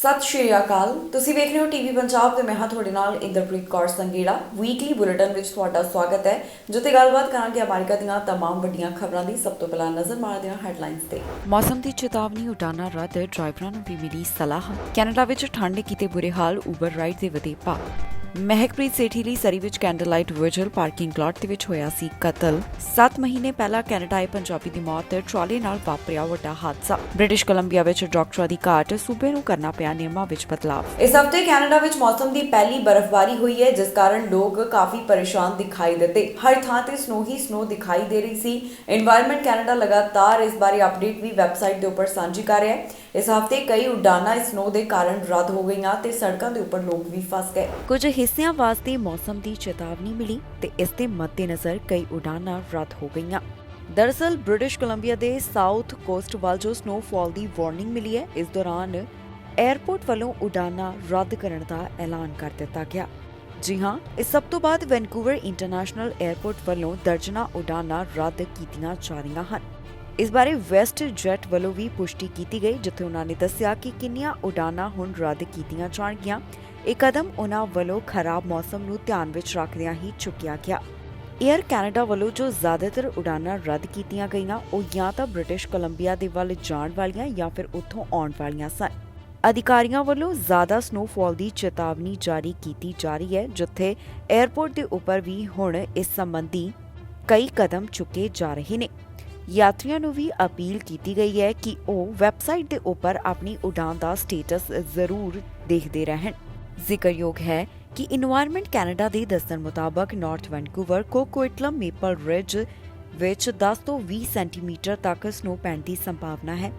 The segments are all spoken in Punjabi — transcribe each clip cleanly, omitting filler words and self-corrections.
ਸਤਿ ਸ਼੍ਰੀ ਅਕਾਲ। ਤੁਸੀਂ ਵੇਖ ਰਹੇ ਹੋ ਟੀਵੀ ਪੰਜਾਬ ਤੇ ਮੈਂ ਹਾਂ ਤੁਹਾਡੇ ਨਾਲ ਇੰਦਰਪ੍ਰੀਤ ਕੌਰ ਸੰਗੇੜਾ। ਵੀਕਲੀ ਬੁਲੇਟਿਨ ਵਿੱਚ ਤੁਹਾਡਾ ਸਵਾਗਤ ਹੈ, ਜਿੱਥੇ ਗੱਲਬਾਤ ਕਰਾਂਗੇ ਅਮਰੀਕਾ ਦੀਆਂ तमाम ਵੱਡੀਆਂ ਖਬਰਾਂ ਦੀ। ਸਭ ਤੋਂ ਪਹਿਲਾਂ ਨਜ਼ਰ ਮਾਰਦੇ ਹਾਂ ਹੈਡਲਾਈਨਸ ਤੇ। ਮੌਸਮ ਦੀ ਚੇਤਾਵਨੀ, ਉਡਾਨਾਂ ਰੱਦ, ਡਰਾਈਵਰਾਂ ਨੂੰ ਵੀ ਮਿਲੀ ਸਲਾਹ। ਕੈਨੇਡਾ ਵਿੱਚ ਠੰਡ ਨੇ ਕੀਤੇ ਬੁਰੇ ਹਾਲ, ਉਬਰ ਰਾਈਡ ਦੇ ਵਧੇ ਭਾਅ। ਮਹਿਕਪ੍ਰੀਤ ਸੇਠੀ ਲਈ ਸਰੀ ਵਿੱਚ ਕੈਂਡਲਲਾਈਟ ਵਿਜਲ ਪਾਰਕਿੰਗ ਪਲਾਟ ਦੇ ਵਿੱਚ ਹੋਇਆ ਸੀ ਕਤਲ। 7 ਮਹੀਨੇ ਪਹਿਲਾਂ ਕੈਨੇਡਾ ਆਏ ਪੰਜਾਬੀ ਦੀ ਮੌਤ, ਟਰਾਲੇ ਨਾਲ ਵਾਪਰਿਆ ਵੱਡਾ ਹਾਦਸਾ। ਬ੍ਰਿਟਿਸ਼ ਕੋਲੰਬੀਆ ਵਿੱਚ ਡਾਕਟਰਾਂ ਦੀ ਘਾਟ, ਸੂਬੇ ਨੂੰ ਕਰਨਾ ਪਿਆ ਨਿਯਮਾਂ ਵਿੱਚ ਬਦਲਾਵ। ਇਸ ਹਫ਼ਤੇ ਕੈਨੇਡਾ ਵਿੱਚ ਮੌਸਮ ਦੀ ਪਹਿਲੀ ਬਰਫ਼ਬਾਰੀ ਹੋਈ ਹੈ, ਜਿਸ ਕਾਰਨ ਲੋਕ ਕਾਫੀ ਪਰੇਸ਼ਾਨ ਦਿਖਾਈ ਦਿੱਤੇ। ਹਰ ਥਾਂ ਤੇ ਸਨੋ ਦਿਖਾਈ ਦੇ ਰਹੀ ਸੀ। এনवायरमेंट ਕੈਨੇਡਾ ਲਗਾਤਾਰ ਇਸ ਬਾਰੇ ਅਪਡੇਟ ਵੀ ਵੈਬਸਾਈਟ ਦੇ ਉੱਪਰ ਸਾਂਝੀ ਕਰ ਰਿਹਾ ਹੈ। ਇਸ ਹਫ਼ਤੇ ਕਈ ਉਡਾਨਾਂ ਸਨੋ ਦੇ ਕਾਰਨ ਰੱਦ ਹੋ ਗਈਆਂ ਤੇ ਸੜਕਾਂ ਦੇ ਉੱਪਰ ਲੋਕ ਵੀ ਫਸ ਗਏ। ਕੁਝ ਹਿੱਸਿਆਂ ਵਾਸਤੇ ਮੌਸਮ ਦੀ ਚੇਤਾਵਨੀ ਮਿਲੀ ਤੇ ਇਸ ਦੇ ਮੱਦੇਨਜ਼ਰ ਕਈ ਉਡਾਨਾਂ ਰੱਦ ਹੋ ਗਈਆਂ। ਦਰਅਸਲ ਬ੍ਰਿਟਿਸ਼ ਕੋਲੰਬੀਆ ਦੇ ਸਾਊਥ ਕੋਸਟ ਵੱਲ ਜੋ ਸਨੋਫਾਲ ਦੀ ਵਾਰਨਿੰਗ ਮਿਲੀ ਹੈ, ਇਸ ਦੌਰਾਨ 에ਅਰਪੋਰਟ ਵੱਲੋਂ ਉਡਾਨਾਂ ਰੱਦ ਕਰਨ ਦਾ ਐਲਾਨ ਕਰ ਦਿੱਤਾ ਗਿਆ। ਜੀ ਹਾਂ, ਇਸ ਸਭ ਤੋਂ ਬਾਅਦ ਵੈਨਕੂਵਰ ਇੰਟਰਨੈਸ਼ਨਲ 에ਅਰਪੋਰਟ ਵੱਲੋਂ ਦਰਜਨਾਂ ਉਡਾਨਾਂ ਰੱਦ ਕੀਤੀਆਂ ਜਾ ਰਹੀਆਂ ਹਨ। ਇਸ ਬਾਰੇ ਵੈਸਟ ਜੈਟ ਵੱਲੋਂ ਵੀ ਪੁਸ਼ਟੀ ਕੀਤੀ ਗਈ, ਜਿੱਥੇ ਉਹਨਾਂ ਨੇ ਦੱਸਿਆ ਕਿ ਕਿੰਨੀਆਂ ਉਡਾਨਾਂ ਹੁਣ ਰੱਦ ਕੀਤੀਆਂ ਜਾਣਗੀਆਂ। ਇਹ ਕਦਮ ਉਹਨਾਂ ਵੱਲੋਂ ਖਰਾਬ ਮੌਸਮ ਨੂੰ ਧਿਆਨ ਵਿੱਚ ਰੱਖਦਿਆਂ ਹੀ ਚੁੱਕਿਆ ਗਿਆ। ਏਅਰ ਕੈਨੇਡਾ ਵੱਲੋਂ ਜੋ ਜ਼ਿਆਦਾਤਰ ਉਡਾਨਾਂ ਰੱਦ ਕੀਤੀਆਂ ਗਈਆਂ, ਉਹ ਜਾਂ ਤਾਂ ਬ੍ਰਿਟਿਸ਼ ਕੋਲੰਬੀਆ ਦੇ ਵੱਲ ਜਾਣ ਵਾਲੀਆਂ ਜਾਂ ਫਿਰ ਉੱਥੋਂ ਆਉਣ ਵਾਲੀਆਂ ਸਨ। ਅਧਿਕਾਰੀਆਂ ਵੱਲੋਂ ਜ਼ਿਆਦਾ ਸਨੋਫਾਲ ਦੀ ਚੇਤਾਵਨੀ ਜਾਰੀ ਕੀਤੀ ਜਾ ਰਹੀ ਹੈ, ਜਿੱਥੇ 에ਅਰਪੋਰਟ ਦੇ ਉੱਪਰ ਵੀ ਹੁਣ ਇਸ ਸੰਬੰਧੀ ਕਈ ਕਦਮ ਚੁੱਕੇ ਜਾ ਰਹੇ ਨੇ। ਯਾਤਰੀਆਂ ਨੂੰ ਵੀ ਅਪੀਲ ਕੀਤੀ ਗਈ ਹੈ ਕਿ ਉਹ ਵੈਬਸਾਈਟ ਦੇ ਉੱਪਰ ਆਪਣੀ ਉਡਾਨ ਦਾ ਸਟੇਟਸ ਜ਼ਰੂਰ ਦੇਖਦੇ ਰਹਿਣ। ਜ਼ਿਕਰਯੋਗ ਹੈ ਕਿ এনवायरमेंट ਕੈਨੇਡਾ ਦੇ ਦੱਸਣ ਮੁਤਾਬਕ ਨਾਰਥ ਵੈਨਕੂਵਰ, ਕੋਕੋਇਟਲਮ, ਮੇਪਲ ਰਿਜ ਵਿੱਚ 10 ਤੋਂ 20 ਸੈਂਟੀਮੀਟਰ ਤੱਕ ਸਨੋ ਪੈਣ ਦੀ ਸੰਭਾਵਨਾ ਹੈ।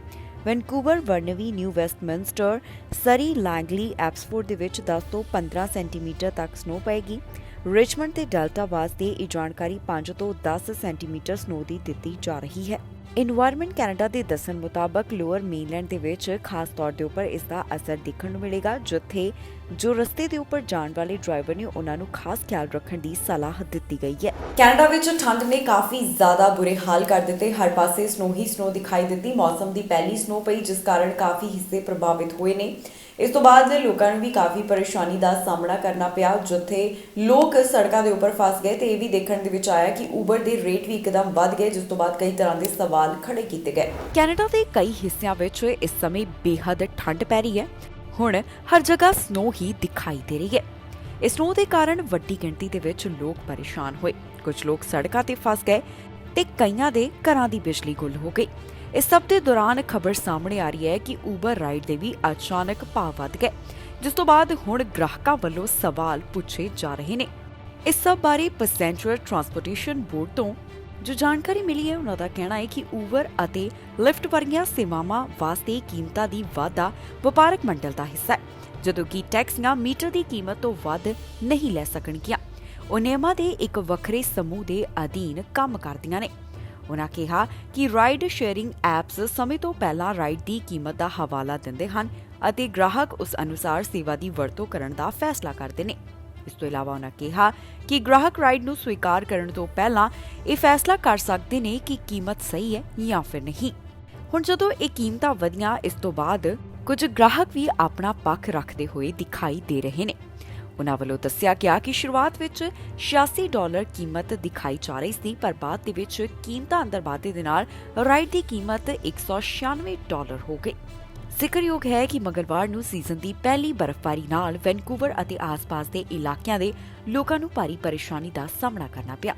ਵੈਨਕੂਵਰ, ਵਰਨਵੀ, ਨਿਊ ਵੈਸਟਮਿੰਸਟਰ, ਸਰੀ, ਲੈਂਗਲੀ, ਐਬਸਫੋਰਡ ਦੇ ਵਿੱਚ 10 ਤੋਂ 15 ਸੈਂਟੀਮੀਟਰ ਤੱਕ ਸਨੋ ਪਏਗੀ। ਰਿਚਮੰਡ ਤੇ ਡੈਲਟਾ ਵਾਸਤੇ ਇਹ ਜਾਣਕਾਰੀ 5 ਤੋਂ 10 ਸੈਂਟੀਮੀਟਰ ਸਨੋ ਦੀ ਦਿੱਤੀ ਜਾ ਰਹੀ ਹੈ। এনवायरमेंट ਕੈਨੇਡਾ ਦੇ ਦੱਸਣ ਮੁਤਾਬਕ ਲੋਅਰ ਮੇਨਲੈਂਡ ਦੇ ਵਿੱਚ ਖਾਸ ਤੌਰ ਦੇ ਉੱਪਰ ਇਸ ਦਾ ਅਸਰ ਦੇਖਣ ਨੂੰ ਮਿਲੇਗਾ, ਜਿੱਥੇ ਜੋ ਰਸਤੇ ਦੇ ਉੱਪਰ ਜਾਣ ਵਾਲੇ ਡਰਾਈਵਰ ਨੇ ਉਹਨਾਂ ਨੂੰ ਖਾਸ ਖਿਆਲ ਰੱਖਣ ਦੀ ਸਲਾਹ ਦਿੱਤੀ ਗਈ ਹੈ। ਕੈਨੇਡਾ ਵਿੱਚ ਠੰਡ ਨੇ ਕਾਫੀ ਜ਼ਿਆਦਾ ਬੁਰੇ ਹਾਲ ਕਰ ਦਿੱਤੇ। ਹਰ ਪਾਸੇ ਸਨੋ ਦਿਖਾਈ ਦਿੱਤੀ। ਮੌਸਮ ਦੀ ਪਹਿਲੀ ਸਨੋ ਪਈ, ਜਿਸ ਕਾਰਨ ਕਾਫੀ ਹਿੱਸੇ ਪ੍ਰਭਾਵਿਤ ਹੋਏ ਨੇ। ਇਸ ਤੋਂ ਬਾਅਦ ਲੋਕਾਂ ਨੂੰ ਵੀ ਕਾਫੀ ਪਰੇਸ਼ਾਨੀ ਦਾ ਸਾਹਮਣਾ ਕਰਨਾ ਪਿਆ, ਜਿੱਥੇ ਲੋਕ ਸੜਕਾਂ ਦੇ ਉੱਪਰ ਫਸ ਗਏ ਤੇ ਇਹ ਵੀ ਦੇਖਣ ਦੇ ਵਿੱਚ ਆਇਆ ਕਿ ਉਬਰ ਦੇ ਰੇਟ ਵੀ ਇੱਕਦਮ ਵੱਧ ਗਏ, ਜਿਸ ਤੋਂ ਬਾਅਦ ਕਈ ਤਰ੍ਹਾਂ ਦੇ ਸਵਾਲ ਖੜੇ ਕੀਤੇ ਗਏ। ਕੈਨੇਡਾ ਦੇ ਕਈ ਹਿੱਸਿਆਂ ਵਿੱਚ ਇਸ ਸਮੇਂ ਬੇਹੱਦ ਠੰਡ ਪੈ ਰਹੀ ਹੈ। ਹੁਣ ਹਰ ਜਗ੍ਹਾ ਸਨੋ ਹੀ ਦਿਖਾਈ ਦੇ ਰਹੀ ਹੈ। ਇਸ ਸਨੋ ਦੇ ਕਾਰਨ ਵੱਡੀ ਗਿਣਤੀ ਦੇ ਵਿੱਚ ਲੋਕ ਪਰੇਸ਼ਾਨ ਹੋਏ। ਕੁਝ ਲੋਕ ਸੜਕਾਂ ਤੇ ਫਸ ਗਏ ਤੇ ਕਈਆਂ ਦੇ ਘਰਾਂ ਦੀ ਬਿਜਲੀ ਗੁੱਲ ਹੋ ਗਈ। ਇਸ ਸਭ ਦੇ ਦੌਰਾਨ ਖਬਰ ਸਾਹਮਣੇ ਆ ਰਹੀ ਹੈ ਕਿ ਉਬਰ ਰਾਈਡ ਦੇ ਵੀ ਅਚਾਨਕ ਭਾਅ ਵੱਧ ਗਏ, ਜਿਸ ਤੋਂ ਬਾਅਦ ਹੁਣ ਗ੍ਰਾਹਕਾਂ ਵੱਲੋਂ ਸਵਾਲ ਪੁੱਛੇ ਜਾ ਰਹੇ ਨੇ। ਇਸ ਸਭ ਬਾਰੇ ਪੈਸੇਂਜਰ ਟਰਾਂਸਪੋਰਟੇਸ਼ਨ ਬੋਰਡ ਤੋਂ ਜੋ ਜਾਣਕਾਰੀ ਮਿਲੀ ਹੈ, ਉਹਨਾਂ ਦਾ ਕਹਿਣਾ ਹੈ ਕਿ ਉਬਰ ਅਤੇ ਲਿਫਟ ਵਰਗੀਆਂ ਸੇਵਾਵਾਂ ਵਾਸਤੇ ਕੀਮਤਾਂ ਦੀ ਵਾਧਾ ਵਪਾਰਕ ਮੰਡਲ ਦਾ ਹਿੱਸਾ ਹੈ, ਜਦੋਂ ਕਿ ਟੈਕਸੀਆਂ ਮੀਟਰ ਦੀ ਕੀਮਤ ਤੋਂ ਵੱਧ ਨਹੀਂ ਲੈ ਸਕਣਗੀਆਂ। ਉਹ ਨਿਯਮਾਂ ਦੇ ਇੱਕ ਵੱਖਰੇ ਸਮੂਹ ਦੇ ਅਧੀਨ ਕੰਮ ਕਰਦੀਆਂ ਨੇ। ਉਨ੍ਹਾਂ ਕਿਹਾ ਕਿ ਰਾਈਡ ਸ਼ੇਅਰਿੰਗ ਐਪਸ ਸਮੇਂ ਤੋਂ ਪਹਿਲਾਂ ਰਾਈਡ ਦੀ ਕੀਮਤ ਦਾ ਹਵਾਲਾ ਦਿੰਦੇ ਹਨ ਅਤੇ ਗ੍ਰਾਹਕ ਉਸ ਅਨੁਸਾਰ ਸੇਵਾ ਦੀ ਵਰਤੋਂ ਕਰਨ ਦਾ ਫੈਸਲਾ ਕਰਦੇ ਨੇ। ਇਸ ਤੋਂ ਇਲਾਵਾ ਉਨ੍ਹਾਂ ਕਿਹਾ ਕਿ ਗ੍ਰਾਹਕ ਰਾਈਡ ਨੂੰ ਸਵੀਕਾਰ ਕਰਨ ਤੋਂ ਪਹਿਲਾਂ ਇਹ ਫੈਸਲਾ ਕਰ ਸਕਦੇ ਨੇ ਕਿ ਕੀਮਤ ਸਹੀ ਹੈ ਜਾਂ ਫਿਰ ਨਹੀਂ। ਹੁਣ ਜਦੋਂ ਇਹ ਕੀਮਤਾਂ ਵਧੀਆਂ, ਇਸ ਤੋਂ ਬਾਅਦ ਕੁਝ ਗ੍ਰਾਹਕ ਵੀ ਆਪਣਾ ਪੱਖ ਰੱਖਦੇ ਹੋਏ ਦਿਖਾਈ ਦੇ ਰਹੇ ਨੇ। ਉਨ੍ਹਾਂ ਵੱਲੋਂ ਦੱਸਿਆ ਗਿਆ ਕਿ ਸ਼ੁਰੂਆਤ ਵਿੱਚ $86 ਕੀਮਤ ਦਿਖਾਈ ਜਾ ਰਹੀ ਸੀ, ਪਰ ਬਾਅਦ ਦੇ ਵਿੱਚ ਕੀਮਤਾਂ ਅੰਦਰ ਵਾਧੇ ਦੇ ਨਾਲ ਰਾਈਡ ਦੀ ਕੀਮਤ $196 ਹੋ ਗਈ। ਜ਼ਿਕਰਯੋਗ ਹੈ ਕਿ ਮੰਗਲਵਾਰ ਨੂੰ ਸੀਜ਼ਨ ਦੀ ਪਹਿਲੀ ਬਰਫ਼ਬਾਰੀ ਨਾਲ ਵੈਨਕੂਵਰ ਅਤੇ ਆਸ-ਪਾਸ ਦੇ ਇਲਾਕਿਆਂ ਦੇ ਲੋਕਾਂ ਨੂੰ ਭਾਰੀ ਪਰੇਸ਼ਾਨੀ ਦਾ ਸਾਹਮਣਾ ਕਰਨਾ ਪਿਆ।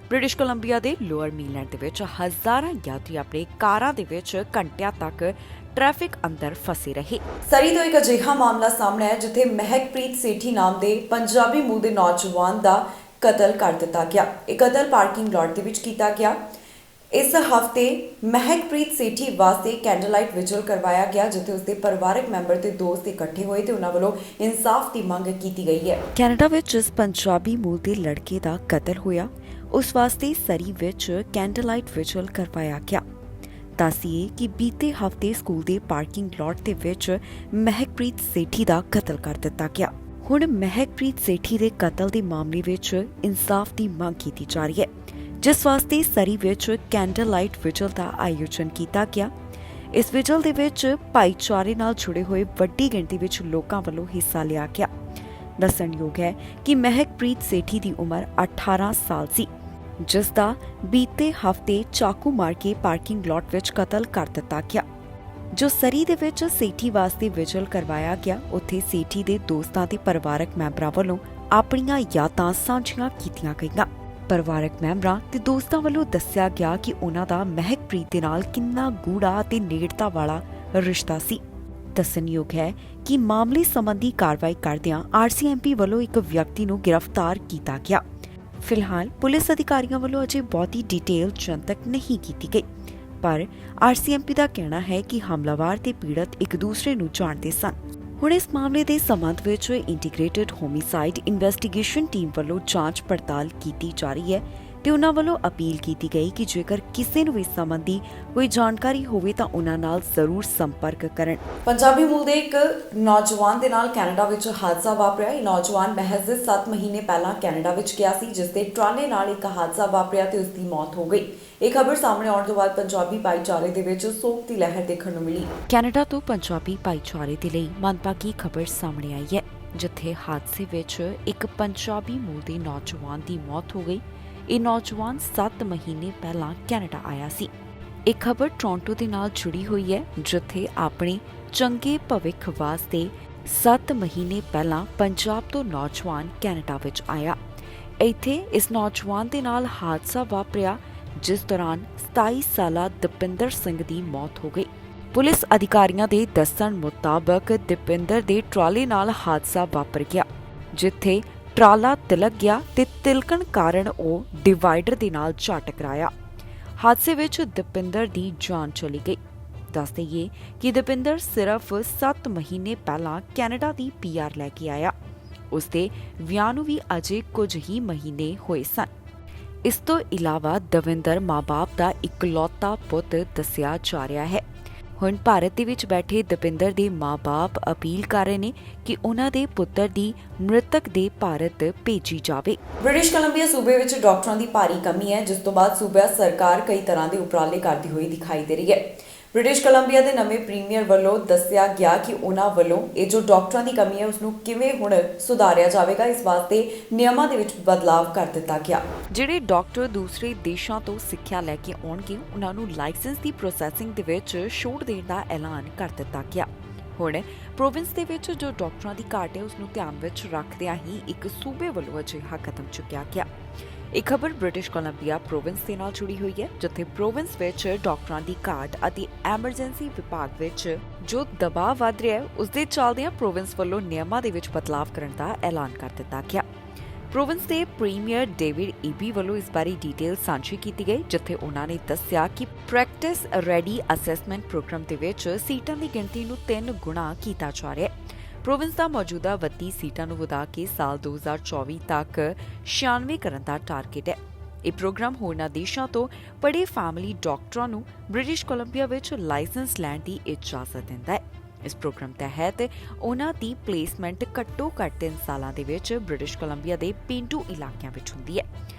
ਬ੍ਰਿਟਿਸ਼ ਕੋਲੰਬੀਆ ਦੇ ਲੋਅਰ ਮੇਨਲੈਂਡ ਦੇ ਵਿੱਚ ਹਜ਼ਾਰਾਂ ਯਾਤਰੀ ਆਪਣੇ ਕਾਰਾਂ ਦੇ ਵਿੱਚ ਘੰਟਿਆਂ ਤੱਕ ਟ੍ਰੈਫਿਕ ਅੰਦਰ ਫਸੇ ਰਹੇ। ਸਰੀ ਤੋਂ ਇੱਕ ਅਜਿਹਾ ਮਾਮਲਾ ਸਾਹਮਣੇ ਆਇਆ, ਜਿੱਥੇ ਮਹਿਕਪ੍ਰੀਤ ਸੇਠੀ ਨਾਮ ਦੇ ਪੰਜਾਬੀ ਮੂਲ ਦੇ ਨੌਜਵਾਨ ਦਾ ਕਤਲ ਕਰ ਦਿੱਤਾ ਗਿਆ। ਇਹ ਕਤਲ ਪਾਰਕਿੰਗ ਲਾਟ ਦੇ ਵਿੱਚ ਕੀਤਾ ਗਿਆ। ਇਸ ਹਫ਼ਤੇ ਮਹਿਕਪ੍ਰੀਤ ਸੇਠੀ ਵਾਸਤੇ ਕੈਂਡਲਲਾਈਟ ਵਿਜਲ ਕਰਵਾਇਆ ਗਿਆ, ਜਿੱਥੇ ਉਸਦੇ ਪਰਿਵਾਰਕ ਮੈਂਬਰ ਤੇ ਦੋਸਤ ਇਕੱਠੇ ਹੋਏ ਤੇ ਉਹਨਾਂ ਵੱਲੋਂ ਇਨਸਾਫ ਦੀ ਮੰਗ ਕੀਤੀ ਗਈ ਹੈ। ਕੈਨੇਡਾ ਵਿੱਚ ਜਿਸ ਪੰਜਾਬੀ ਮੂਲ ਦੇ ਲੜਕੇ ਦਾ ਕਤਲ ਹੋਇਆ, ਉਸ ਵਾਸਤੇ ਸਰੀ ਵਿੱਚ ਕੈਂਡਲਲਾਈਟ ਵਿਜਲ ਕਰਵਾਇਆ ਗਿਆ। ਦੱਸੀਏ ਕਿ ਬੀਤੇ ਹਫ਼ਤੇ ਸਕੂਲ ਦੇ ਪਾਰਕਿੰਗ ਲਾਟ ਦੇ ਵਿੱਚ ਮਹਿਕਪ੍ਰੀਤ ਸੇਠੀ ਦਾ ਕਤਲ ਕਰ ਦਿੱਤਾ ਗਿਆ। ਹੁਣ ਮਹਿਕਪ੍ਰੀਤ ਸੇਠੀ ਦੇ ਕਤਲ ਦੇ ਮਾਮਲੇ ਵਿੱਚ ਇਨਸਾਫ ਦੀ ਮੰਗ ਕੀਤੀ ਜਾ ਰਹੀ ਹੈ, ਜਿਸ ਵਾਸਤੇ ਸਰੀ ਵਿੱਚ ਕੈਂਡਲਲਾਈਟ ਵਿਜਲ ਦਾ ਆਯੋਜਨ ਕੀਤਾ ਗਿਆ। ਇਸ ਵਿਜਲ ਦੇ ਵਿੱਚ ਭਾਈਚਾਰੇ ਨਾਲ ਜੁੜੇ ਹੋਏ ਵੱਡੀ ਗਿਣਤੀ ਵਿੱਚ ਲੋਕਾਂ ਵੱਲੋਂ ਹਿੱਸਾ ਲਿਆ ਗਿਆ। ਦੱਸਣਯੋਗ ਹੈ ਕਿ ਮਹਿਕਪ੍ਰੀਤ ਸੇਠੀ ਦੀ ਉਮਰ 18 ਸਾਲ ਸੀ, ਜਿਸ ਦਾ ਬੀਤੇ ਹਫ਼ਤੇ ਚਾਕੂ ਮਾਰ ਕੇ ਪਾਰਕਿੰਗ ਲਾਟ ਵਿੱਚ ਕਤਲ ਕਰ ਦਿੱਤਾ ਗਿਆ। ਜੋ ਸਰੀ ਦੇ ਵਿੱਚ ਸੇਠੀ ਵਾਸਤੇ ਵਿਜਲ ਕਰਵਾਇਆ ਗਿਆ, ਉੱਥੇ ਸੇਠੀ ਦੇ ਦੋਸਤਾਂ ਤੇ ਪਰਿਵਾਰਕ ਮੈਂਬਰਾਂ ਵੱਲੋਂ ਆਪਣੀਆਂ ਯਾਦਾਂ ਸਾਂਝੀਆਂ ਕੀਤੀਆਂ ਗਈਆਂ। ਪਰਿਵਾਰਕ ਮੈਂਬਰਾਂ ਤੇ ਦੋਸਤਾਂ ਵੱਲੋਂ ਦੱਸਿਆ ਗਿਆ ਕਿ ਉਹਨਾਂ ਦਾ ਮਹਿਕਪ੍ਰੀਤ ਦੇ ਨਾਲ ਕਿੰਨਾ ਗੂੜਾ ਤੇ ਨੇੜਤਾ ਵਾਲਾ ਰਿਸ਼ਤਾ ਸੀ। ਦੱਸਣਯੋਗ ਹੈ ਕਿ ਮਾਮਲੇ ਸੰਬੰਧੀ ਕਾਰਵਾਈ ਕਰਦਿਆਂ RCMP ਵੱਲੋਂ ਇੱਕ ਵਿਅਕਤੀ ਨੂੰ ਗ੍ਰਿਫਤਾਰ ਕੀਤਾ ਗਿਆ। ਫਿਲਹਾਲ ਪੁਲਿਸ ਅਧਿਕਾਰੀਆਂ ਵੱਲੋਂ ਅਜੇ ਬਹੁਤੀ ਡਿਟੇਲ ਜਨਤਕ ਨਹੀਂ ਕੀਤੀ ਗਈ, ਪਰ RCMP ਦਾ ਕਹਿਣਾ ਹੈ ਕਿ ਹਮਲਾਵਰ ਤੇ ਪੀੜਤ ਇੱਕ ਦੂਸਰੇ ਨੂੰ ਜਾਣਦੇ ਸਨ। ਹੁਣ ਇਸ ਮਾਮਲੇ ਦੇ ਸੰਬੰਧ ਵਿੱਚ ਇੰਟੀਗ੍ਰੇਟਿਡ ਹੋਮਿਸਾਈਡ ਇਨਵੈਸਟੀਗੇਸ਼ਨ ਟੀਮ ਵੱਲੋਂ ਜਾਂਚ ਪੜਤਾਲ ਕੀਤੀ ਜਾ ਰਹੀ ਹੈ ਤੇ ਉਹਨਾਂ ਵੱਲੋਂ ਅਪੀਲ ਕੀਤੀ ਗਈ ਕਿ ਜੇਕਰ ਕਿਸੇ ਨੂੰ ਇਸ ਸੰਬੰਧੀ ਕੋਈ ਜਾਣਕਾਰੀ ਹੋਵੇ ਤਾਂ ਉਹਨਾਂ ਨਾਲ ਜ਼ਰੂਰ ਸੰਪਰਕ ਕਰਨ। ਪੰਜਾਬੀ ਮੂਲ ਦੇ ਇੱਕ ਨੌਜਵਾਨ ਦੇ ਨਾਲ ਕੈਨੇਡਾ ਵਿੱਚ ਹਾਦਸਾ ਵਾਪਰਿਆ। ਇਹ ਨੌਜਵਾਨ ਮਹਿਜ਼ 7 ਮਹੀਨੇ ਪਹਿਲਾਂ ਕੈਨੇਡਾ ਵਿੱਚ ਗਿਆ ਸੀ, ਜਿਸ ਦੇ ਟਰਾਲੇ ਨਾਲ ਇੱਕ ਹਾਦਸਾ ਵਾਪਰਿਆ ਤੇ ਉਸ ਦੀ ਮੌਤ ਹੋ ਗਈ। ਇਹ ਖਬਰ ਸਾਹਮਣੇ ਆਉਣ ਤੋਂ ਬਾਅਦ ਪੰਜਾਬੀ ਭਾਈਚਾਰੇ ਦੇ ਵਿੱਚ ਸੋਗ ਦੀ ਲਹਿਰ ਦੇਖਣ ਨੂੰ ਮਿਲੀ। ਕੈਨੇਡਾ ਤੋਂ ਪੰਜਾਬੀ ਭਾਈਚਾਰੇ ਦੇ ਲਈ ਮੰਦਭਾਗੀ ਖਬਰ ਸਾਹਮਣੇ ਆਈ ਹੈ, ਜਿੱਥੇ ਹਾਦਸੇ ਵਿੱਚ ਇੱਕ ਪੰਜਾਬੀ ਮੂਲ ਦੇ ਨੌਜਵਾਨ ਦੀ ਮੌਤ ਹੋ ਗਈ। ਇਹ ਨੌਜਵਾਨ 7 ਮਹੀਨੇ ਪਹਿਲਾਂ ਕੈਨੇਡਾ ਆਇਆ ਸੀ। ਇਹ ਖਬਰ ਟੋਰਾਂਟੋ ਦੇ ਨਾਲ ਜੁੜੀ ਹੋਈ ਹੈ, ਜਿੱਥੇ ਆਪਣੇ ਚੰਗੇ ਭਵਿੱਖ ਵਾਸਤੇ 7 ਮਹੀਨੇ ਪਹਿਲਾਂ ਪੰਜਾਬ ਤੋਂ ਨੌਜਵਾਨ ਕੈਨੇਡਾ ਵਿੱਚ ਆਇਆ। ਇੱਥੇ ਇਸ ਨੌਜਵਾਨ ਦੇ ਨਾਲ ਹਾਦਸਾ ਵਾਪਰਿਆ, ਜਿਸ ਦੌਰਾਨ 27 ਸਾਲਾ ਦਪਿੰਦਰ ਸਿੰਘ ਦੀ ਮੌਤ ਹੋ ਗਈ। ਪੁਲਿਸ ਅਧਿਕਾਰੀਆਂ ਦੇ ਦੱਸਣ ਮੁਤਾਬਕ ਦਪਿੰਦਰ ਦੇ ਟਰਾਲੇ ਨਾਲ ਹਾਦਸਾ ਵਾਪਰ ਗਿਆ, ਜਿੱਥੇ ਟਰਾਲਾ ਤਿਲਕ ਗਿਆ ਤੇ ਤਿਲਕਣ ਕਾਰਨ ਉਹ ਡਿਵਾਈਡਰ ਦੇ ਨਾਲ ਜਾ ਟਕਰਾਇਆ। ਹਾਦਸੇ ਵਿੱਚ ਦਪਿੰਦਰ ਦੀ ਜਾਨ ਚਲੀ ਗਈ। ਦੱਸ ਦੇਈਏ ਕਿ ਦਪਿੰਦਰ ਸਿਰਫ 7 ਮਹੀਨੇ ਪਹਿਲਾਂ ਕੈਨੇਡਾ ਦੀ PR ਲੈ ਕੇ ਆਇਆ। ਉਸ ਦੇ ਵਿਆਹ ਨੂੰ ਵੀ ਅਜੇ ਕੁਝ ਹੀ ਮਹੀਨੇ ਹੋਏ ਸਨ। ਇਸ ਤੋਂ ਇਲਾਵਾ ਦਵਿੰਦਰ ਮਾਂ-ਬਾਪ ਦਾ ਇਕਲੌਤਾ ਪੁੱਤ ਦੱਸਿਆ ਜਾ ਰਿਹਾ ਹੈ। ਹੁਣ ਭਾਰਤ ਦੇ ਵਿੱਚ ਬੈਠੇ ਦਪਿੰਦਰ ਦੇ ਮਾਂ-ਬਾਪ ਅਪੀਲ ਕਰ ਰਹੇ ਨੇ ਕਿ ਉਹਨਾਂ ਦੇ ਪੁੱਤਰ ਦੀ ਮ੍ਰਿਤਕ ਦੇ ਭਾਰਤ ਭੇਜੀ ਜਾਵੇ। ਬ੍ਰਿਟਿਸ਼ ਕੋਲੰਬੀਆ ਸੂਬੇ ਵਿੱਚ ਡਾਕਟਰਾਂ ਦੀ ਭਾਰੀ ਕਮੀ ਹੈ, ਜਿਸ ਤੋਂ ਬਾਅਦ ਸੂਬਾ ਸਰਕਾਰ ਕਈ ਤਰ੍ਹਾਂ ਦੇ ਉਪਰਾਲੇ ਕਰਦੀ ਹੋਈ ਦਿਖਾਈ ਦੇ ਰਹੀ ਹੈ। ਬ੍ਰਿਟਿਸ਼ ਕੋਲੰਬੀਆ ਦੇ ਨਵੇਂ ਪ੍ਰੀਮੀਅਰ ਵੱਲੋਂ ਦੱਸਿਆ ਗਿਆ ਕਿ ਉਹਨਾਂ ਵੱਲੋਂ ਇਹ ਜੋ ਡਾਕਟਰਾਂ ਦੀ ਕਮੀ ਹੈ ਉਸ ਨੂੰ ਕਿਵੇਂ ਹੁਣ ਸੁਧਾਰਿਆ ਜਾਵੇਗਾ, ਇਸ ਵਾਸਤੇ ਨਿਯਮਾਂ ਦੇ ਵਿੱਚ ਬਦਲਾਵ ਕਰ ਦਿੱਤਾ ਗਿਆ। ਜਿਹੜੇ ਡਾਕਟਰ ਦੂਸਰੇ ਦੇਸ਼ਾਂ ਤੋਂ ਸਿੱਖਿਆ ਲੈ ਕੇ ਆਉਣਗੇ, ਉਹਨਾਂ ਨੂੰ ਲਾਇਸੈਂਸ ਦੀ ਪ੍ਰੋਸੈਸਿੰਗ ਦੇ ਵਿੱਚ ਛੋਟ ਦੇਣ ਦਾ ਐਲਾਨ ਕਰ ਦਿੱਤਾ ਗਿਆ। ਹੁਣ ਪ੍ਰੋਵਿੰਸ ਦੇ ਵਿੱਚ ਜੋ ਡਾਕਟਰਾਂ ਦੀ ਘਾਟ ਹੈ ਉਸ ਨੂੰ ਧਿਆਨ ਵਿੱਚ ਰੱਖਦਿਆਂ ਹੀ ਇੱਕ ਸੂਬੇ ਵੱਲੋਂ ਅਜਿਹਾ ਕਦਮ ਚੁੱਕਿਆ ਗਿਆ। ਇਹ ਖਬਰ ਬ੍ਰਿਟਿਸ਼ ਕੋਲੰਬੀਆ ਪ੍ਰੋਵਿੰਸ ਦੇ ਨਾਲ ਜੁੜੀ ਹੋਈ ਹੈ, ਜਿੱਥੇ ਪ੍ਰੋਵਿੰਸ ਵਿੱਚ ਡਾਕਟਰਾਂ ਦੀ ਘਾਟ ਅਤੇ ਐਮਰਜੈਂਸੀ ਵਿਭਾਗ ਵਿੱਚ ਜੋ ਦਬਾਅ ਵੱਧ ਰਿਹਾ ਹੈ, ਉਸ ਦੇ ਚੱਲਦਿਆਂ ਪ੍ਰੋਵਿੰਸ ਵੱਲੋਂ ਨਿਯਮਾਂ ਦੇ ਵਿੱਚ ਬਦਲਾਵ ਕਰਨ ਦਾ ਐਲਾਨ ਕਰ ਦਿੱਤਾ ਗਿਆ। ਪ੍ਰੋਵਿੰਸ ਦੇ ਪ੍ਰੀਮੀਅਰ ਡੇਵਿਡ ਈਬੀ ਵੱਲੋਂ ਇਸ ਬਾਰੇ ਡਿਟੇਲ ਸਾਂਝੀ ਕੀਤੀ ਗਈ, ਜਿੱਥੇ ਉਹਨਾਂ ਨੇ ਦੱਸਿਆ ਕਿ ਪ੍ਰੈਕਟਿਸ ਰੈਡੀ ਅਸੈਸਮੈਂਟ ਪ੍ਰੋਗਰਾਮ ਦੇ ਵਿੱਚ ਸੀਟਾਂ ਦੀ ਗਿਣਤੀ ਨੂੰ 3 ਗੁਣਾ ਕੀਤਾ ਜਾ ਰਿਹਾ ਹੈ। ਪ੍ਰੋਵਿੰਸ ਦਾ ਮੌਜੂਦਾ 32 ਸੀਟਾਂ ਨੂੰ ਵਧਾ ਕੇ ਸਾਲ 2024 ਤੱਕ 96 ਕਰਨ ਦਾ ਟਾਰਗੇਟ ਹੈ। ਇਹ ਪ੍ਰੋਗਰਾਮ ਹੋਰਨਾਂ ਦੇਸ਼ਾਂ ਤੋਂ ਪੜ੍ਹੇ ਫੈਮਿਲੀ ਡਾਕਟਰਾਂ ਨੂੰ ਬ੍ਰਿਟਿਸ਼ ਕੋਲੰਬੀਆ ਵਿੱਚ ਲਾਇਸੈਂਸ ਲੈਣ ਦੀ ਇਜਾਜ਼ਤ ਦਿੰਦਾ ਹੈ। ਇਸ ਪ੍ਰੋਗਰਾਮ ਤਹਿਤ ਉਹਨਾਂ ਦੀ ਪਲੇਸਮੈਂਟ ਘੱਟੋ-ਘੱਟ 3 ਸਾਲਾਂ ਦੇ ਵਿੱਚ ਬ੍ਰਿਟਿਸ਼ ਕੋਲੰਬੀਆ ਦੇ ਪੇਂਡੂ ਇਲਾਕਿਆਂ ਵਿੱਚ ਹੁੰਦੀ ਹੈ।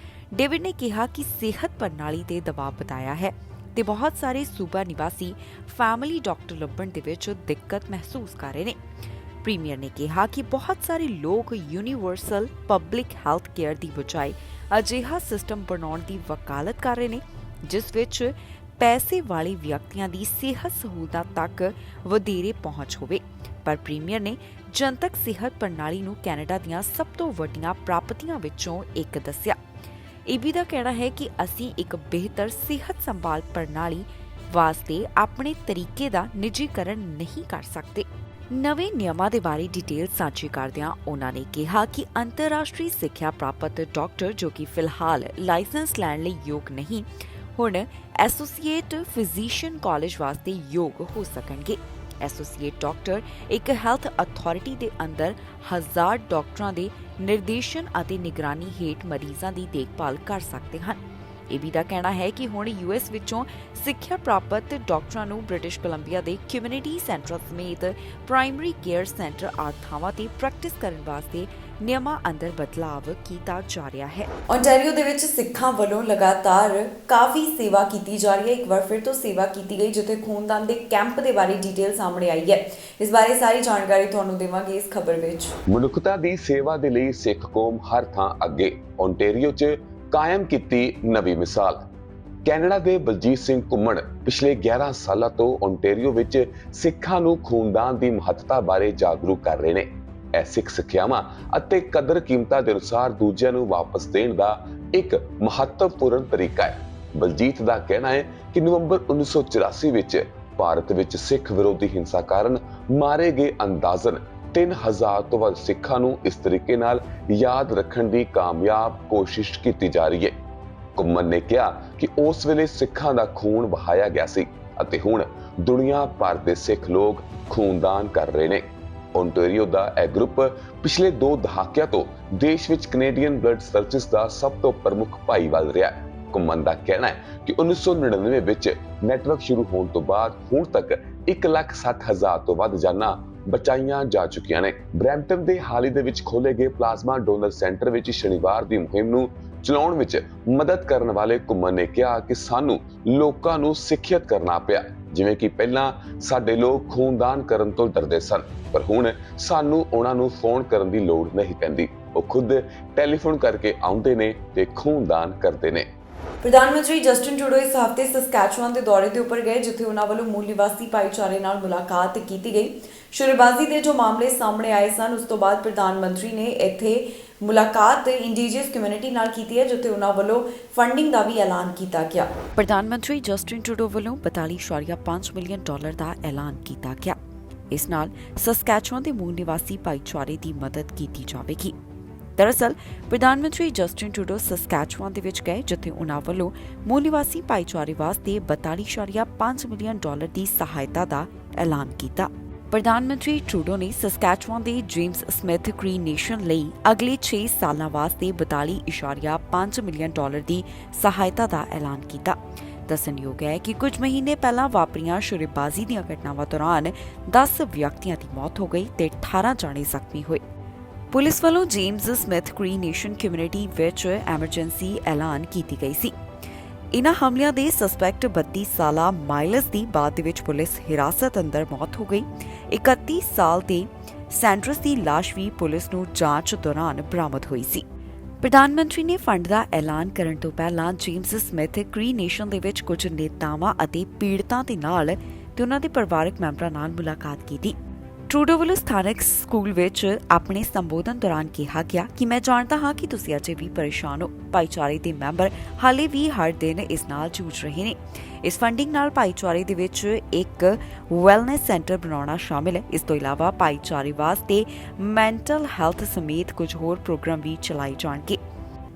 ਡੇਵਿਡ ਨੇ ਕਿਹਾ ਕਿ ਸਿਹਤ ਪ੍ਰਣਾਲੀ ਤੇ ਦਬਾਅ ਵਧਾਇਆ ਹੈ ਤੇ ਬਹੁਤ ਸਾਰੇ ਸੂਬਾ ਨਿਵਾਸੀ ਫੈਮਿਲੀ ਡਾਕਟਰ ਲੱਭਣ ਦੇ ਵਿੱਚ ਦਿੱਕਤ ਮਹਿਸੂਸ ਕਰ ਰਹੇ ਨੇ। ਪ੍ਰੀਮੀਅਰ ਨੇ ਕਿਹਾ ਕਿ ਬਹੁਤ ਸਾਰੇ ਲੋਕ ਯੂਨੀਵਰਸਲ ਪਬਲਿਕ ਹੈਲਥ ਕੇਅਰ ਦੀ ਬਜਾਏ ਅਜਿਹਾ ਸਿਸਟਮ ਬਣਾਉਣ ਦੀ ਵਕਾਲਤ ਕਰ ਰਹੇ ਨੇ, ਜਿਸ ਵਿੱਚ ਪੈਸੇ ਵਾਲੇ ਵਿਅਕਤੀਆਂ ਦੀ ਸਿਹਤ ਸਹੂਲਤਾਂ ਤੱਕ ਵਧੇਰੇ ਪਹੁੰਚ ਹੋਵੇ। ਪਰ ਪ੍ਰੀਮੀਅਰ ਨੇ ਜਨਤਕ ਸਿਹਤ ਪ੍ਰਣਾਲੀ ਨੂੰ ਕੈਨੇਡਾ ਦੀਆਂ ਸਭ ਤੋਂ ਵੱਡੀਆਂ ਪ੍ਰਾਪਤੀਆਂ ਵਿੱਚੋਂ ਇੱਕ ਦੱਸਿਆ। ਈਬੀ ਦਾ ਕਹਿਣਾ ਹੈ ਕਿ ਅਸੀਂ ਇੱਕ ਬਿਹਤਰ ਸਿਹਤ ਸੰਭਾਲ ਪ੍ਰਣਾਲੀ ਵਾਸਤੇ ਆਪਣੇ ਤਰੀਕੇ ਦਾ ਨਿੱਜੀਕਰਨ ਨਹੀਂ ਕਰ ਸਕਦੇ। ਨਵੇਂ ਨਿਯਮਾਂ ਦੇ ਬਾਰੇ ਡਿਟੇਲ ਸਾਂਝੀ ਕਰਦਿਆਂ ਉਹਨਾਂ ਨੇ ਕਿਹਾ ਕਿ ਅੰਤਰਰਾਸ਼ਟਰੀ ਸਿੱਖਿਆ ਪ੍ਰਾਪਤ ਡਾਕਟਰ ਜੋ ਕਿ ਫਿਲਹਾਲ ਲਾਇਸੈਂਸ ਲੈਣ ਲਈ ਯੋਗ ਨਹੀਂ, ਹੁਣ ਐਸੋਸੀਏਟ ਫਿਜ਼ੀਸ਼ੀਅਨ ਕਾਲਜ ਵਾਸਤੇ ਯੋਗ ਹੋ ਸਕਣਗੇ। ਐਸੋਸੀਏਟ ਡਾਕਟਰ ਇੱਕ ਹੈਲਥ ਅਥਾਰਟੀ ਦੇ ਅੰਦਰ 1000 ਡਾਕਟਰਾਂ ਦੇ ਨਿਰਦੇਸ਼ਨ ਅਤੇ ਨਿਗਰਾਨੀ ਹੇਠ ਮਰੀਜ਼ਾਂ ਦੀ ਦੇਖਭਾਲ ਕਰ ਸਕਦੇ ਹਨ। ਏਬੀ ਦਾ ਕਹਿਣਾ ਹੈ ਕਿ ਹੁਣ ਯੂਐਸ ਵਿੱਚੋਂ ਸਿੱਖਿਆ ਪ੍ਰਾਪਤ ਡਾਕਟਰਾਂ ਨੂੰ ਬ੍ਰਿਟਿਸ਼ ਕੋਲੰਬੀਆ ਦੇ ਕਮਿਊਨਿਟੀ ਸੈਂਟਰਾਂ ਸਮੇਤ ਪ੍ਰਾਇਮਰੀ ਕੇਅਰ ਸੈਂਟਰ ਆਦਿ ਥਾਵਾਂ ਤੇ ਪ੍ਰੈਕਟਿਸ ਕਰਨ ਵਾਸਤੇ ਨਿਯਮਾਂ ਅੰਦਰ ਬਦਲਾਵ ਕੀਤਾ ਜਾ ਰਿਹਾ ਹੈ। ਓਨਟਾਰੀਓ ਦੇ ਵਿੱਚ ਸਿੱਖਾਂ ਵੱਲੋਂ ਲਗਾਤਾਰ ਕਾਫੀ ਸੇਵਾ ਕੀਤੀ ਜਾ ਰਹੀ ਹੈ। ਇੱਕ ਵਾਰ ਫਿਰ ਤੋਂ ਸੇਵਾ ਕੀਤੀ ਗਈ, ਜਿੱਥੇ ਖੂਨਦਾਨ ਦੇ ਕੈਂਪ ਦੇ ਬਾਰੇ ਡਿਟੇਲ ਸਾਹਮਣੇ ਆਈ ਹੈ। ਇਸ ਬਾਰੇ ਸਾਰੀ ਜਾਣਕਾਰੀ ਤੁਹਾਨੂੰ ਦੇਵਾਂਗੇ ਇਸ ਖਬਰ ਵਿੱਚ। ਮਨੁੱਖਤਾ ਦੀ ਸੇਵਾ ਦੇ ਲਈ ਸਿੱਖ ਕੌਮ ਹਰ ਥਾਂ ਅੱਗੇ। ਓਨਟਾਰੀਓ 'ਚ ਕਾਇਮ ਕੀਤੀ ਨਵੀਂ ਮਿਸਾਲ। ਕੈਨੇਡਾ ਦੇ ਬਲਜੀਤ ਸਿੰਘ ਘੁੰਮਣ ਪਿਛਲੇ 11 ਸਾਲਾਂ ਤੋਂ ਓਨਟਾਰੀਓ ਵਿੱਚ ਸਿੱਖਾਂ ਨੂੰ ਖੂਨਦਾਨ ਦੀ ਮਹੱਤਤਾ ਬਾਰੇ ਜਾਗਰੂਕ ਕਰ ਰਹੇ ਨੇ। ਇਹ ਸਿੱਖ ਸਿੱਖਿਆਵਾਂ ਅਤੇ ਕਦਰ ਕੀਮਤਾਂ ਦੇ ਅਨੁਸਾਰ ਦੂਜਿਆਂ ਨੂੰ ਵਾਪਸ ਦੇਣ ਦਾ ਇੱਕ ਮਹੱਤਵਪੂਰਨ ਤਰੀਕਾ ਹੈ। ਬਲਜੀਤ ਦਾ ਕਹਿਣਾ ਹੈ ਕਿ ਨਵੰਬਰ 1984 ਵਿੱਚ ਭਾਰਤ ਵਿੱਚ ਸਿੱਖ ਵਿਰੋਧੀ ਹਿੰਸਾ ਕਾਰਨ ਮਾਰੇ ਗਏ ਅੰਦਾਜ਼ਨ 3000 ਤੋਂ ਵੱਧ ਸਿੱਖਾਂ ਨੂੰ ਇਸ ਤਰੀਕੇ ਨਾਲ ਯਾਦ ਰੱਖਣ ਦੀ ਕਾਮਯਾਬ ਕੋਸ਼ਿਸ਼ ਕੀਤੀ ਜਾ ਰਹੀ ਹੈ। ਘੁੰਮਣ ਨੇ ਕਿਹਾ ਕਿ ਉਸ ਵੇਲੇ ਸਿੱਖਾਂ ਦਾ ਖੂਨ ਵਹਾਇਆ ਗਿਆ ਸੀ ਅਤੇ ਹੁਣ ਦੁਨੀਆ ਭਰ ਦੇ ਸਿੱਖ ਲੋਕ ਖੂਨਦਾਨ ਕਰ ਰਹੇ ਨੇ। ਓਨਟਾਰੀਓ ਦਾ ਇਹ ਗਰੁੱਪ ਪਿਛਲੇ 2 ਦਹਾਕਿਆਂ ਤੋਂ ਦੇਸ਼ ਵਿੱਚ ਕੈਨੇਡੀਅਨ ਬਲੱਡ ਸਰਵਿਸ ਦਾ ਸਭ ਤੋਂ ਪ੍ਰਮੁੱਖ ਭਾਈਵਾਲ ਰਿਹਾ ਹੈ। ਘੁੰਮਣ ਦਾ ਕਹਿਣਾ ਹੈ ਕਿ 1999 ਵਿੱਚ ਨੈਟਵਰਕ ਸ਼ੁਰੂ ਹੋਣ ਤੋਂ ਬਾਅਦ ਹੁਣ ਤੱਕ 1,60,000 ਤੋਂ ਵੱਧ ਜਾਨਾਂ ਬਚਾਈਆਂ ਜਾ ਚੁੱਕੀਆਂ ਨੇ। ਬਰੈਂਪਟਨ ਦੇ ਹਾਲ ਹੀ ਦੇ ਵਿੱਚ ਖੋਲੇ ਗਏ ਪਲਾਜ਼ਮਾ ਡੋਨਰ ਸੈਂਟਰ ਵਿੱਚ ਸ਼ਨੀਵਾਰ ਦੀ ਮੁਹਿੰਮ ਨੂੰ ਚਲਾਉਣ ਵਿੱਚ ਮਦਦ ਕਰਨ ਵਾਲੇ ਘੁੰਮਣ ਨੇ ਕਿਹਾ ਕਿ ਸਾਨੂੰ ਲੋਕਾਂ ਨੂੰ ਸਿੱਖਿਅਤ ਕਰਨਾ ਪਿਆ। ਜਿਵੇਂ ਕਿ ਪਹਿਲਾਂ ਸਾਡੇ ਲੋਕ ਖੂਨਦਾਨ ਕਰਨ ਤੋਂ ਡਰਦੇ ਸਨ, ਪਰ ਹੁਣ ਸਾਨੂੰ ਉਹਨਾਂ ਨੂੰ ਫੋਨ ਕਰਨ ਦੀ ਲੋੜ ਨਹੀਂ ਪੈਂਦੀ। ਉਹ ਖੁਦ ਟੈਲੀਫੋਨ ਕਰਕੇ ਆਉਂਦੇ ਨੇ ਤੇ ਖੂਨਦਾਨ ਕਰਦੇ ਨੇ। ਪ੍ਰਧਾਨ ਮੰਤਰੀ ਜਸਟਿਨ ਟਰੂਡੋ ਇਸ ਹਫ਼ਤੇ ਸਸਕੈਚੁਆਨ ਦੇ ਦੌਰੇ ਤੇ ਉੱਪਰ ਗਏ, ਜਿੱਥੇ ਉਹਨਾਂ ਵੱਲੋਂ ਮੂਲ ਨਿਵਾਸੀ ਭਾਈਚਾਰੇ ਨਾਲ ਮੁਲਾਕਾਤ ਕੀਤੀ ਗਈ। ਸ਼ੁਰੇਬਾਜ਼ੀ ਦੇ ਜੋ ਮਾਮਲੇ ਸਾਹਮਣੇ ਆਏ ਸਨ, ਉਸ ਤੋਂ ਬਾਅਦ ਪ੍ਰਧਾਨ ਮੰਤਰੀ ਨੇ ਇੱਥੇ ਮੁਲਾਕਾਤ ਇੰਡੀਜੀਅਸ ਕਮਿਊਨਿਟੀ ਨਾਲ ਕੀਤੀ ਹੈ, ਜਿੱਥੇ ਉਹਨਾਂ ਵੱਲੋਂ ਫੰਡਿੰਗ ਦਾ ਵੀ ਐਲਾਨ ਕੀਤਾ ਗਿਆ। ਪ੍ਰਧਾਨ ਮੰਤਰੀ ਜਸਟਿਨ ਟਰੂਡੋ ਵੱਲੋਂ $42.5 ਮਿਲੀਅਨ ਦਾ ਐਲਾਨ ਕੀਤਾ ਗਿਆ। ਇਸ ਨਾਲ ਸਸਕੈਚੁਆਨ ਦੇ ਮੂਲ ਨਿਵਾਸੀ ਭਾਈਚਾਰੇ ਦੀ ਮਦਦ ਕੀਤੀ ਜਾਵੇਗੀ। ਦਰਅਸਲ ਪ੍ਰਧਾਨ ਮੰਤਰੀ ਜਸਟਿਨ ਟਰੂਡੋ ਸਸਕੈਚੁਆਨ ਦੇ ਵਿੱਚ ਗਏ, ਜਿੱਥੇ ਉਹਨਾਂ ਵੱਲੋਂ ਮੂਲ ਨਿਵਾਸੀ ਭਾਈਚਾਰੇ ਵਾਸਤੇ $42.5 ਮਿਲੀਅਨ ਦੀ ਸਹਾਇਤਾ ਦਾ ਐਲਾਨ ਕੀਤਾ। ਪ੍ਰਧਾਨ ਮੰਤਰੀ ਟਰੂਡੋ ਨੇ ਸਸਕੈਚੁਆਨ ਦੇ ਜੇਮਸ ਸਮਿਥ ਕ੍ਰੀ ਨੇਸ਼ਨ ਲਈ ਅਗਲੇ 6 ਸਾਲਾਂ ਵਾਸਤੇ $42.5 ਮਿਲੀਅਨ ਦੀ ਸਹਾਇਤਾ ਦਾ ਐਲਾਨ ਕੀਤਾ। ਦੱਸਣਯੋਗ ਹੈ ਕਿ ਕੁਝ ਮਹੀਨੇ ਪਹਿਲਾਂ ਵਾਪਰੀਆਂ ਸ਼ੁਰੇਬਾਜ਼ੀ ਦੀਆਂ ਘਟਨਾਵਾਂ ਦੌਰਾਨ 10 ਵਿਅਕਤੀਆਂ ਦੀ ਮੌਤ ਹੋ ਗਈ ਤੇ 18 ਜਾਣੇ ਜ਼ਖਮੀ ਹੋਏ। ਪੁਲਿਸ ਵੱਲੋਂ James Smith Cree nation community ਵਿੱਚ ਐਮਰਜੈਂਸੀ ਐਲਾਨ ਕੀਤੀ ਗਈ ਸੀ। ਇਨ੍ਹਾਂ ਹਮਲਿਆਂ ਦੇ ਸਸਪੈਕਟ 32 ਸਾਲਾ ਮਾਈਲਸ ਦੀ ਬਾਅਦ ਦੇ ਵਿੱਚ ਪੁਲਿਸ ਹਿਰਾਸਤ ਅੰਦਰ ਮੌਤ ਹੋ ਗਈ। 31 ਸਾਲ ਦੇ ਸੈਂਡਰਸ ਦੀ ਲਾਸ਼ ਵੀ ਪੁਲਿਸ ਨੂੰ ਜਾਂਚ ਦੌਰਾਨ ਬਰਾਮਦ ਹੋਈ ਸੀ। ਪ੍ਰਧਾਨ ਮੰਤਰੀ ਨੇ ਫੰਡ ਦਾ ਐਲਾਨ ਕਰਨ ਤੋਂ ਪਹਿਲਾਂ ਜੇਮਸ ਸਮਿਥ ਕ੍ਰੀ ਨੇਸ਼ਨ ਦੇ ਵਿੱਚ ਕੁਝ ਨੇਤਾਵਾਂ ਅਤੇ ਪੀੜਤਾਂ ਦੇ ਨਾਲ ਤੇ ਉਹਨਾਂ ਦੇ ਪਰਿਵਾਰਕ ਮੈਂਬਰਾਂ ਨਾਲ ਮੁਲਾਕਾਤ ਕੀਤੀ। ਟਰੂਡੋ ਵੱਲੋਂ ਸਥਾਨਕ ਸਕੂਲ ਵਿੱਚ ਆਪਣੇ ਸੰਬੋਧਨ ਦੌਰਾਨ ਕਿਹਾ ਗਿਆ ਕਿ ਮੈਂ ਜਾਣਦਾ ਹਾਂ ਕਿ ਤੁਸੀਂ ਅਜੇ ਵੀ ਪਰੇਸ਼ਾਨ ਹੋ। ਭਾਈਚਾਰੇ ਦੇ ਮੈਂਬਰ ਹਾਲੇ ਵੀ ਹਰ ਦਿਨ ਇਸ ਨਾਲ ਜੂਝ ਰਹੇ ਨੇ। ਇਸ ਫੰਡਿੰਗ ਨਾਲ ਭਾਈਚਾਰੇ ਦੇ ਵਿੱਚ ਇੱਕ ਵੈਲਨੈਸ ਸੈਂਟਰ ਬਣਾਉਣਾ ਸ਼ਾਮਿਲ ਹੈ। ਇਸ ਤੋਂ ਇਲਾਵਾ ਭਾਈਚਾਰੇ ਵਾਸਤੇ ਮੈਂਟਲ ਹੈਲਥ ਸਮੇਤ ਕੁਝ ਹੋਰ ਪ੍ਰੋਗਰਾਮ ਵੀ ਚਲਾਏ ਜਾਣਗੇ।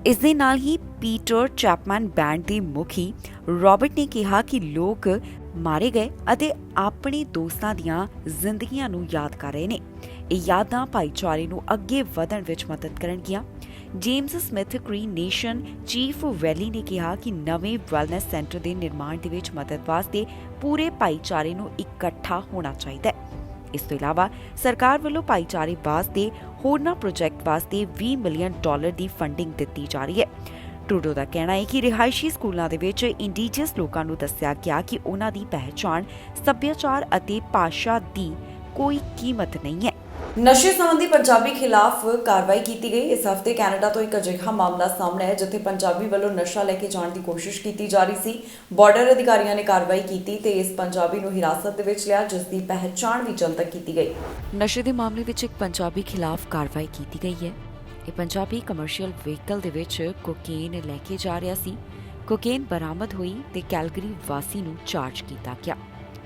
ਇਸ ਦੇ ਨਾਲ ਹੀ ਪੀਟਰ ਚੈਪਮੈਨ ਬੈਂਡ ਦੇ ਮੁਖੀ ਰਾਬਰਟ ਨੇ ਕਿਹਾ ਕਿ ਲੋਕ ਮਾਰੇ ਗਏ ਅਤੇ ਆਪਣੇ ਦੋਸਤਾਂ ਦੀਆਂ ਜ਼ਿੰਦਗੀਆਂ ਨੂੰ ਯਾਦ ਕਰ ਰਹੇ ਨੇ। ਇਹ ਯਾਦਾਂ ਭਾਈਚਾਰੇ ਨੂੰ ਅੱਗੇ ਵਧਣ ਵਿੱਚ ਮਦਦ ਕਰਨਗੀਆਂ। James Smith Cree Nation chief Wally ਨੇ ਕਿਹਾ ਕਿ ਨਵੇਂ ਵੈਲਨੈਸ ਸੈਂਟਰ ਦੇ ਨਿਰਮਾਣ ਦੇ ਵਿੱਚ ਮਦਦ ਵਾਸਤੇ ਪੂਰੇ ਭਾਈਚਾਰੇ ਨੂੰ ਇਕੱਠਾ ਹੋਣਾ ਚਾਹੀਦਾ ਹੈ। ਇਸ ਤੋਂ ਇਲਾਵਾ ਸਰਕਾਰ ਵੱਲੋਂ ਭਾਈਚਾਰੇ ਵਾਸਤੇ ਹੋਰਨਾਂ ਪ੍ਰੋਜੈਕਟ ਵਾਸਤੇ $20 ਮਿਲੀਅਨ ਦੀ ਫੰਡਿੰਗ ਦਿੱਤੀ ਜਾ ਰਹੀ ਹੈ। ਟਰੂਡੋ ਦਾ ਕਹਿਣਾ ਹੈ ਕਿ ਰਿਹਾਇਸ਼ੀ ਸਕੂਲਾਂ ਦੇ ਵਿੱਚ ਇੰਡੀਜੀਅਸ ਲੋਕਾਂ ਨੂੰ ਦੱਸਿਆ ਗਿਆ ਕਿ ਉਹਨਾਂ ਦੀ ਪਹਿਚਾਣ, ਸੱਭਿਆਚਾਰ ਅਤੇ ਭਾਸ਼ਾ ਦੀ ਕੋਈ ਕੀਮਤ ਨਹੀਂ ਹੈ। ਨਸ਼ੇ ਸੰਬੰਧੀ ਪੰਜਾਬੀ ਖਿਲਾਫ ਕਾਰਵਾਈ ਕੀਤੀ ਗਈ। ਇਸ ਹਫ਼ਤੇ ਕੈਨੇਡਾ ਤੋਂ ਇੱਕ ਅਜਿਹਾ ਮਾਮਲਾ ਸਾਹਮਣੇ ਆਇਆ ਜਿੱਥੇ ਪੰਜਾਬੀ ਵੱਲੋਂ ਨਸ਼ਾ ਲੈ ਕੇ ਜਾਣ ਦੀ ਕੋਸ਼ਿਸ਼ ਕੀਤੀ ਜਾ ਰਹੀ ਸੀ। ਬਾਰਡਰ ਅਧਿਕਾਰੀਆਂ ਨੇ ਕਾਰਵਾਈ ਕੀਤੀ ਤੇ ਇਸ ਪੰਜਾਬੀ ਨੂੰ ਹਿਰਾਸਤ ਦੇ ਵਿੱਚ ਲਿਆ, ਜਿਸ ਦੀ ਪਹਿਚਾਣ ਵੀ ਜਨਤਕ ਕੀਤੀ ਗਈ। ਨਸ਼ੇ ਦੇ ਮਾਮਲੇ ਵਿੱਚ ਇੱਕ ਪੰਜਾਬੀ ਖਿਲਾਫ ਕਾਰਵਾਈ ਕੀਤੀ ਗਈ ਹੈ। ਇਹ ਪੰਜਾਬੀ ਕਮਰਸ਼ੀਅਲ ਵਹੀਕਲ ਦੇ ਵਿੱਚ ਕੋਕੇਨ ਲੈ ਕੇ ਜਾ ਰਿਹਾ ਸੀ। ਕੋਕੇਨ ਬਰਾਮਦ ਹੋਈ ਤੇ ਕੈਲਗਰੀ ਵਾਸੀ ਨੂੰ ਚਾਰਜ ਕੀਤਾ ਗਿਆ।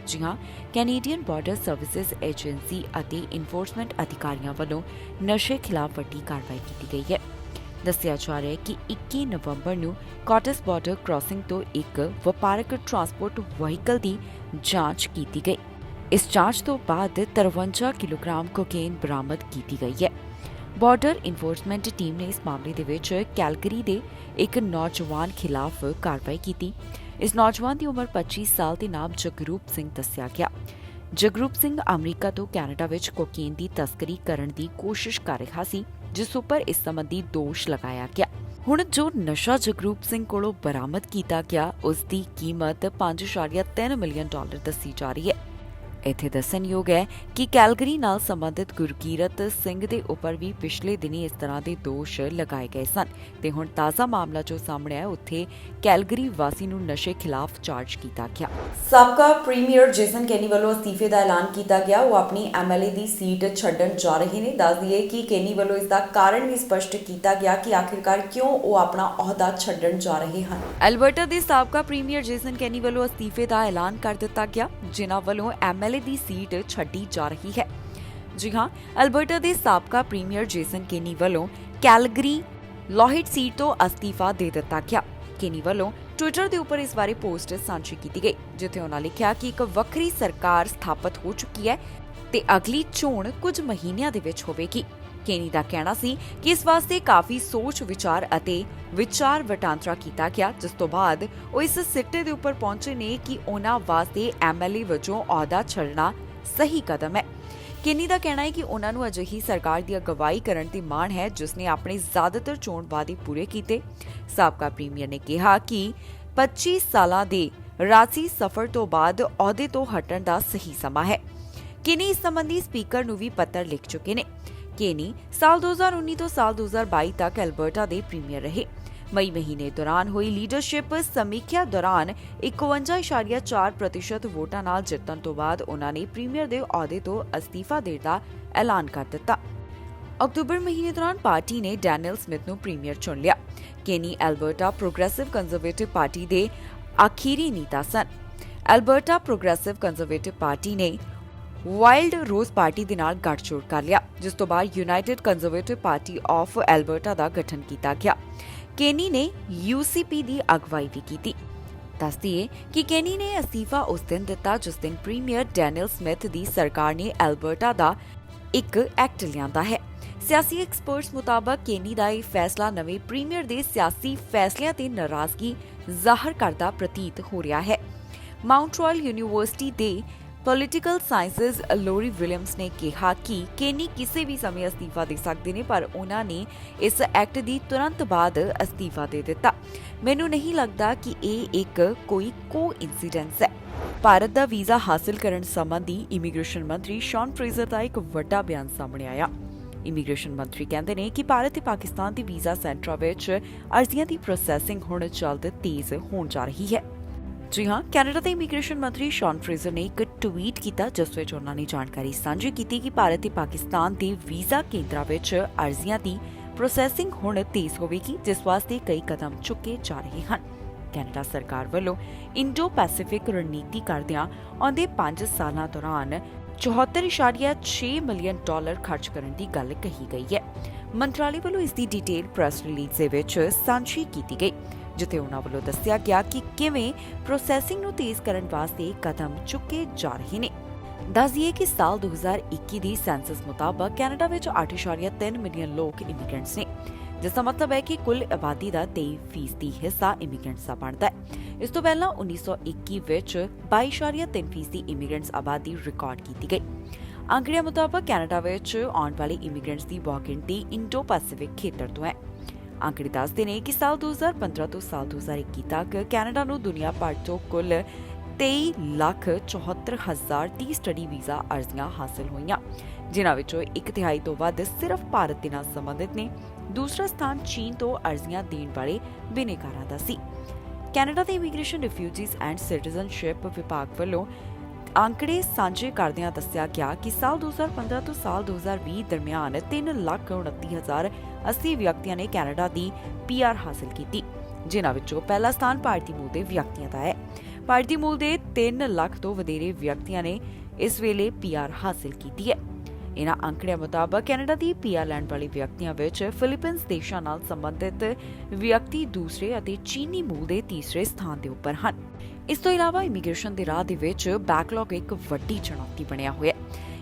ਜੀ ਹਾਂ, ਕੈਨੇਡੀਅਨ ਬਾਰਡਰ ਸਰਵਿਸਿਜ਼ ਏਜੰਸੀ ਅਤੇ ਇਨਫੋਰਸਮੈਂਟ ਅਧਿਕਾਰੀਆਂ ਵੱਲੋਂ ਨਸ਼ੇ ਖਿਲਾਫ ਵੱਡੀ ਕਾਰਵਾਈ ਕੀਤੀ ਗਈ ਹੈ। ਦੱਸਿਆ ਜਾ ਰਿਹਾ ਹੈ ਕਿ 21 ਨਵੰਬਰ ਨੂੰ ਕਾਟਸ ਬਾਰਡਰ ਕ੍ਰਾਸਿੰਗ ਤੋਂ ਇੱਕ ਵਪਾਰਕ ਟਰਾਂਸਪੋਰਟ ਵਹੀਕਲ ਦੀ ਜਾਂਚ ਕੀਤੀ ਗਈ। ਇਸ ਜਾਂਚ ਤੋਂ ਬਾਅਦ 53 ਕਿਲੋਗ੍ਰਾਮ ਕੋਕੇਨ ਬਰਾਮਦ ਕੀਤੀ ਗਈ ਹੈ। ਬਾਰਡਰ ਇਨਫੋਰਸਮੈਂਟ ਟੀਮ ਨੇ ਇਸ ਮਾਮਲੇ ਦੇ ਵਿੱਚ ਕੈਲਗਰੀ ਦੇ ਇੱਕ ਨੌਜਵਾਨ ਖਿਲਾਫ ਕਾਰਵਾਈ ਕੀਤੀ। ਇਸ ਨੌਜਵਾਨ ਦੀ ਉਮਰ 25 ਸਾਲ ਤੇ ਨਾਮ ਜਗਰੂਪ ਸਿੰਘ ਦੱਸਿਆ ਗਿਆ। ਜਗਰੂਪ ਸਿੰਘ ਅਮਰੀਕਾ ਤੋਂ ਕੈਨੇਡਾ ਵਿੱਚ ਕੋਕੇਨ ਦੀ ਤਸਕਰੀ ਕਰਨ ਦੀ ਕੋਸ਼ਿਸ਼ ਕਰ ਰਿਹਾ ਸੀ, ਜਿਸ ਉੱਪਰ ਇਸ ਸੰਬੰਧੀ ਦੋਸ਼ ਲਗਾਇਆ ਗਿਆ। ਹੁਣ ਜੋ ਨਸ਼ਾ ਜਗਰੂਪ ਸਿੰਘ ਕੋਲੋਂ ਬਰਾਮਦ ਕੀਤਾ ਗਿਆ, ਉਸ ਦੀ ਕੀਮਤ 5.3 ਮਿਲੀਅਨ ਡਾਲਰ ਦੱਸੀ ਜਾ ਰਹੀ ਹੈ। ਇੱਥੇ ਦੱਸਣਯੋਗ ਹੈ ਕਿ ਕੈਲਗਰੀ ਨਾਲ ਸੰਬੰਧਿਤ ਗੁਰਕੀਰਤ ਸਿੰਘ ਦੇ ਉੱਪਰ ਵੀ ਪਿਛਲੇ ਦਿਨੀ ਇਸ ਤਰ੍ਹਾਂ ਦੇ ਦੋਸ਼ ਲਗਾਏ ਗਏ ਸਨ ਤੇ ਹੁਣ ਤਾਜ਼ਾ ਮਾਮਲਾ ਜੋ ਸਾਹਮਣੇ ਆਇਆ, ਉੱਥੇ ਕੈਲਗਰੀ ਵਾਸੀ ਨੂੰ ਨਸ਼ੇ ਖਿਲਾਫ ਚਾਰਜ ਕੀਤਾ ਗਿਆ। ਸਾਬਕਾ ਪ੍ਰੀਮੀਅਰ ਜੇਸਨ ਕੇਨੀ ਵੱਲੋਂ ਅਸਤੀਫੇ ਦਾ ਐਲਾਨ ਕੀਤਾ ਗਿਆ। ਉਹ ਆਪਣੀ ਐਮਐਲਏ ਦੀ ਸੀਟ ਛੱਡਣ ਜਾ ਰਹੇ ਨੇ। ਦੱਸ ਦਈਏ ਕਿ ਕੇਨੀ ਵੱਲੋਂ ਇਸ ਦਾ ਕਾਰਨ ਵੀ ਸਪਸ਼ਟ ਕੀਤਾ ਗਿਆ ਕਿ ਆਖਿਰਕਾਰ ਕਿਉਂ ਉਹ ਆਪਣਾ ਅਹੁਦਾ ਛੱਡਣ ਜਾ ਰਹੇ ਹਨ। ਐਲਬਰਟਾ ਦੇ ਸਾਬਕਾ ਪ੍ਰੀਮੀਅਰ ਜੇਸਨ ਕੇਨੀ ਵੱਲੋਂ ਅਸਤੀਫੇ ਦਾ ਐਲਾਨ ਕਰ ਦਿੱਤਾ ਗਿਆ, ਜਿਨ੍ਹਾਂ ਵੱਲੋਂ ਐਮਐਲਏ ਦੀ ਸੀਟ ਛੱਡੀ ਜਾ ਰਹੀ ਹੈ। ਜੀ ਹਾਂ, ਐਲਬਰਟਾ ਦੇ ਸਾਬਕਾ ਪ੍ਰੀਮੀਅਰ ਜੇਸਨ ਕੇਨੀ ਵੱਲੋਂ ਕੈਲਗਰੀ ਲੋਹਿਟ ਸੀਟ ਤੋਂ ਅਸਤੀਫਾ ਦੇ ਦਿੱਤਾ ਗਿਆ। ਕੇਨੀ ਵੱਲੋਂ ਟਵਿੱਟਰ ਦੇ ਉੱਪਰ ਇਸ ਬਾਰੇ ਪੋਸਟ ਸਾਂਝੀ ਕੀਤੀ ਗਈ, ਜਿੱਥੇ ਉਹਨਾਂ ਲਿਖਿਆ ਕਿ ਇੱਕ ਵੱਖਰੀ ਸਰਕਾਰ ਸਥਾਪਿਤ ਹੋ ਚੁੱਕੀ ਹੈ ਤੇ ਅਗਲੀ ਚੋਣ ਕੁਝ ਮਹੀਨਿਆਂ ਦੇ ਵਿੱਚ ਹੋਵੇਗੀ। ਕੇਨੀ ਦਾ ਕਹਿਣਾ ਸੀ ਕਿ ਇਸ ਵਾਸਤੇ ਕਾਫੀ ਸੋਚ ਵਿਚਾਰ ਅਤੇ ਵਿਚਾਰ ਵਟਾਂਦਰਾ ਕੀਤਾ ਗਿਆ, ਜਿਸ ਤੋਂ ਬਾਅਦ ਉਹ ਇਸ ਸਿੱਟੇ ਦੇ ਉੱਪਰ ਪਹੁੰਚੇ ਨੇ ਕਿ ਉਹਨਾਂ ਵਾਸਤੇ ਐਮਐਲਏ ਵਜੋਂ ਅਹੁਦਾ ਛੱਡਣਾ ਸਹੀ ਕਦਮ ਹੈ। ਕੇਨੀ ਦਾ ਕਹਿਣਾ ਹੈ ਕਿ ਉਹਨਾਂ ਨੂੰ ਅਜਿਹੀ ਸਰਕਾਰ ਦੀ ਅਗਵਾਈ ਕਰਨ ਦੀ ਮਾਣ ਹੈ ਜਿਸ ਨੇ ਆਪਣੇ ਜ਼ਿਆਦਾਤਰ ਚੋਣ ਵਾਅਦੇ ਪੂਰੇ ਕੀਤੇ। ਸਾਬਕਾ ਪ੍ਰੀਮੀਅਰ ਨੇ ਕਿਹਾ ਕਿ 25 ਸਾਲਾਂ ਦੇ ਰਾਜਸੀ ਸਫ਼ਰ ਤੋਂ ਬਾਅਦ ਅਹੁਦੇ ਤੋਂ ਹਟਣ ਦਾ ਸਹੀ ਸਮਾਂ ਹੈ। ਕੇਨੀ ਇਸ ਸੰਬੰਧੀ ਸਪੀਕਰ ਨੂੰ ਵੀ ਪੱਤਰ ਲਿਖ ਚੁੱਕੇ ਨੇ। ਕੇਨੀ ਸਾਲ 2019 ਤੋਂ ਸਾਲ 2022 ਤੱਕ ਐਲਬਰਟਾ ਦੇ ਪ੍ਰੀਮੀਅਰ ਰਹੇ। ਮਈ ਮਹੀਨੇ ਦੌਰਾਨ ਹੋਈ ਲੀਡਰਸ਼ਿਪ ਸਮੀਖਿਆ ਦੌਰਾਨ 51.4% ਵੋਟਾਂ ਨਾਲ ਜਿੱਤਣ ਤੋਂ ਬਾਅਦ ਉਹਨਾਂ ਨੇ ਪ੍ਰੀਮੀਅਰ ਦੇ ਅਹੁਦੇ ਤੋਂ ਅਸਤੀਫਾ ਦੇਣ ਦਾ ਐਲਾਨ ਕਰ ਦਿੱਤਾ। ਅਕਤੂਬਰ ਮਹੀਨੇ ਦੌਰਾਨ ਪਾਰਟੀ ਨੇ ਡੈਨੀਅਲ ਸਮਿਥ ਨੂੰ ਪ੍ਰੀਮੀਅਰ ਚੁਣ ਲਿਆ। Kenney Alberta Progressive Conservative Party ਦੇ ਆਖਰੀ ਨੇਤਾ ਸਨ। ਐਲਬਰਟਾ ਪ੍ਰੋਗਰੈਸਿਵ ਕੰਜ਼ਰਵੇਟਿਵ ਪਾਰਟੀ ਨੇ ਵਾਈਲਡ ਰੋਜ਼ ਪਾਰਟੀ ਦੇ ਨਾਲ ਗੱਠਜੋੜ ਕਰ ਲਿਆ, ਜਿਸ ਤੋਂ ਬਾਅਦ United Conservative Party of Alberta ਦਾ ਗਠਨ ਕੀਤਾ ਗਿਆ। ਕੇਨੀ ਨੇ ਯੂਸੀਪੀ ਦੀ ਅਗਵਾਈ ਵੀ ਕੀਤੀ। ਦੱਸਦੀਏ ਕਿ ਕੇਨੀ ਨੇ ਅਸਤੀਫਾ ਉਸ ਦਿਨ ਦਿੱਤਾ ਜਿਸ ਦਿਨ ਪ੍ਰੀਮੀਅਰ ਡੈਨੀਅਲ ਸਮਿਥ ਦੀ ਸਰਕਾਰ ਨੇ ਐਲਬਰਟਾ ਦਾ ਇੱਕ ਐਕਟ ਲਿਆਂਦਾ ਹੈ। ਸਿਆਸੀ ਐਕਸਪਰਟਸ ਮੁਤਾਬਕ ਕੇਨੀ ਦਾ ਇਹ ਫੈਸਲਾ ਨਵੇਂ ਪ੍ਰੀਮੀਅਰ ਦੇ ਸਿਆਸੀ ਫੈਸਲਿਆਂ ਤੇ ਨਾਰਾਜ਼ਗੀ ਜ਼ਾਹਰ ਕਰਦਾ ਪ੍ਰਤੀਤ ਹੋ ਰਿਹਾ ਹੈ। ਮਾਊਂਟ ਰਾਇਲ ਯੂਨੀਵਰਸਿਟੀ ਦੇ ਪੋਲੀਟੀਕਲ ਸਾਇੰਸਜ਼ ਲੋਰੀ ਵਿਲੀਅਮਸ ਨੇ ਕਿਹਾ ਕਿ ਕੇਨੀ ਕਿਸੇ ਵੀ ਸਮੇਂ ਅਸਤੀਫਾ ਦੇ ਸਕਦੇ ਨੇ, ਪਰ ਉਹਨਾਂ ਨੇ ਇਸ ਐਕਟ ਦੀ ਤੁਰੰਤ ਬਾਅਦ ਅਸਤੀਫਾ ਦੇ ਦਿੱਤਾ। ਮੈਨੂੰ ਨਹੀਂ ਲੱਗਦਾ ਕਿ ਇਹ ਇੱਕ ਕੋਈ ਕੋਇਨਸੀਡੈਂਸ ਹੈ। ਭਾਰਤ ਦਾ ਵੀਜ਼ਾ ਹਾਸਲ ਕਰਨ ਸੰਬੰਧੀ ਇਮੀਗ੍ਰੇਸ਼ਨ ਮੰਤਰੀ ਸ਼ੌਨ ਫਰੇਜ਼ਰ ਦਾ ਇੱਕ ਵੱਡਾ ਬਿਆਨ ਸਾਹਮਣੇ ਆਇਆ। ਇਮੀਗ੍ਰੇਸ਼ਨ ਮੰਤਰੀ ਕਹਿੰਦੇ ਨੇ ਕਿ ਭਾਰਤ ਤੇ ਪਾਕਿਸਤਾਨ ਦੇ ਵੀਜ਼ਾ ਸੈਂਟਰਾਂ ਵਿੱਚ ਅਰਜ਼ੀਆਂ ਦੀ ਪ੍ਰੋਸੈਸਿੰਗ ਹੁਣ ਜਲਦ ਤੇਜ਼ ਹੋਣ ਜਾ ਰਹੀ ਹੈ। ਜੀ ਹਾਂ, ਕੈਨੇਡਾ ਦੇ ਇਮੀਗ੍ਰੇਸ਼ਨ ਮੰਤਰੀ ਸ਼ੌਨ ਫਰੇਜ਼ਰ ਨੇ ਇੱਕ ਟਵੀਟ ਕੀਤਾ, ਜਿਸ ਵਿੱਚ ਉਹਨਾਂ ਨੇ ਜਾਣਕਾਰੀ ਸਾਂਝੀ ਕੀਤੀ ਕਿ ਭਾਰਤ ਤੇ ਪਾਕਿਸਤਾਨ ਦੇ ਵੀਜ਼ਾ ਕੇਂਦਰਾਂ ਵਿੱਚ ਅਰਜ਼ੀਆਂ ਦੀ ਪ੍ਰੋਸੈਸਿੰਗ ਹੁਣ ਤੇਜ਼ ਹੋਵੇਗੀ, ਜਿਸ ਵਾਸਤੇ ਕਈ ਕਦਮ ਚੁੱਕੇ ਜਾ ਰਹੇ ਹਨ। ਕੈਨੇਡਾ ਸਰਕਾਰ ਵੱਲੋਂ ਇੰਡੋ ਪੈਸੀਫਿਕ ਰਣਨੀਤੀ ਕਰਦਿਆਂ ਆਉਂਦੇ 5 ਸਾਲਾਂ ਦੌਰਾਨ 74.6 ਮਿਲੀਅਨ ਡਾਲਰ ਖਰਚ ਕਰਨ ਦੀ ਗੱਲ ਕਹੀ ਗਈ ਹੈ। ਮੰਤਰਾਲੇ ਵੱਲੋਂ ਇਸ ਦੀ ਡਿਟੇਲ ਪ੍ਰੈਸ ਰਿਲੀਜ਼ ਦੇ ਵਿੱਚ ਸਾਂਝੀ ਕੀਤੀ ਗਈ, ਜਿੱਥੇ ਉਹਨਾਂ ਵੱਲੋਂ ਦੱਸਿਆ ਗਿਆ ਕਿ ਕਿਵੇਂ ਪ੍ਰੋਸੈਸਿੰਗ ਨੂੰ ਤੇਜ਼ ਕਰਨ ਵਾਸਤੇ ਕਦਮ ਚੁੱਕੇ ਜਾ ਰਹੇ ਨੇ। ਦੱਸ ਦਈਏ ਕਿ ਸਾਲ 2021 ਦੀ ਸੈਂਸਸ ਮੁਤਾਬਕ ਕੈਨੇਡਾ ਵਿੱਚ 8.3 ਮਿਲੀਅਨ ਲੋਕ ਇਮੀਗ੍ਰੈਂਟਸ ਨੇ, ਜਿਸ ਦਾ ਮਤਲਬ ਹੈ ਕਿ ਕੁੱਲ ਆਬਾਦੀ ਦਾ 23% ਹਿੱਸਾ ਇਮੀਗ੍ਰੈਂਟਸ ਦਾ ਬਣਦਾ ਹੈ। ਇਸ ਤੋਂ ਪਹਿਲਾਂ 1921 ਵਿੱਚ 22.3% ਇਮੀਗ੍ਰੈਂਟਸ ਆਬਾਦੀ ਰਿਕਾਰਡ ਕੀਤੀ ਗਈ। ਅੰਕੜਿਆਂ ਮੁਤਾਬਕ ਕੈਨੇਡਾ ਵਿੱਚ ਆਉਣ ਵਾਲੇ ਇਮੀਗ੍ਰੈਂਟਸ ਦੀ ਵਗਿਣਤੀ ਇੰਡੋ ਪੈਸੀਫਿਕ ਖੇਤਰ ਤੋਂ ਹੈ। ਅੰਕੜੇ ਦੱਸਦੇ ਨੇ ਕਿ ਸਾਲ 2015 ਤੋਂ ਸਾਲ 2021 ਤੱਕ ਕੈਨੇਡਾ ਨੂੰ ਦੁਨੀਆ ਭਰ ਤੋਂ ਕੁੱਲ 23,74,030 ਸਟੱਡੀ ਵੀਜ਼ਾ ਅਰਜ਼ੀਆਂ ਹਾਸਲ ਹੋਈਆਂ, ਜਿਨ੍ਹਾਂ ਵਿੱਚੋਂ 1/3 ਤੋਂ ਵੱਧ ਸਿਰਫ ਭਾਰਤ ਦੇ ਨਾਲ ਸੰਬੰਧਿਤ ਨੇ। ਦੂਸਰਾ ਸਥਾਨ ਚੀਨ ਤੋਂ ਅਰਜ਼ੀਆਂ ਦੇਣ ਵਾਲੇ ਬਿਨੇਕਾਰਾਂ ਦਾ ਸੀ। ਕੈਨੇਡਾ ਦੇ ਇਮੀਗ੍ਰੇਸ਼ਨ, ਰਿਫਿਊਜੀਜ਼ ਐਂਡ ਸਿਟੀਜ਼ਨਸ਼ਿਪ ਵਿਭਾਗ ਵੱਲੋਂ ਅੰਕੜੇ ਸਾਂਝੇ ਕਰਦਿਆਂ ਦੱਸਿਆ ਗਿਆ ਕਿ ਸਾਲ 2015 ਤੋਂ ਸਾਲ 2020 ਦਰਮਿਆਨ 3,29,080 ਵਿਅਕਤੀਆਂ ਨੇ ਕੈਨੇਡਾ ਦੀ ਪੀਆਰ ਹਾਸਲ ਕੀਤੀ, ਜਿਨ੍ਹਾਂ ਵਿੱਚੋਂ ਪਹਿਲਾ ਸਥਾਨ ਭਾਰਤੀ ਮੂਲ ਦੇ ਵਿਅਕਤੀਆਂ ਦਾ ਹੈ। ਭਾਰਤੀ ਮੂਲ ਦੇ 3 ਲੱਖ ਤੋਂ ਵਧੇਰੇ ਵਿਅਕਤੀਆਂ ਨੇ ਇਸ ਵੇਲੇ ਪੀਆਰ ਹਾਸਲ ਕੀਤੀ ਹੈ। ਇਨ੍ਹਾਂ ਅੰਕੜਿਆਂ ਮੁਤਾਬਕ ਕੈਨੇਡਾ ਦੀ ਪੀਆਰ ਲੈਣ ਵਾਲੇ ਵਿਅਕਤੀਆਂ ਵਿੱਚ ਫਿਲੀਪੀਨਸ ਦੇਸ਼ਾਂ ਨਾਲ ਸੰਬੰਧਿਤ ਵਿਅਕਤੀ ਦੂਸਰੇ ਅਤੇ ਚੀਨੀ ਮੂਲ ਦੇ ਤੀਸਰੇ ਸਥਾਨ ਦੇ ਉੱਪਰ ਹਨ। ਇਸ ਤੋਂ ਇਲਾਵਾ ਇਮੀਗ੍ਰੇਸ਼ਨ ਦੇ ਰਾਹ ਦੇ ਵਿੱਚ ਬੈਕਲੌਗ ਇੱਕ ਵੱਡੀ ਚੁਣੌਤੀ ਬਣਿਆ ਹੋਇਆ ਹੈ।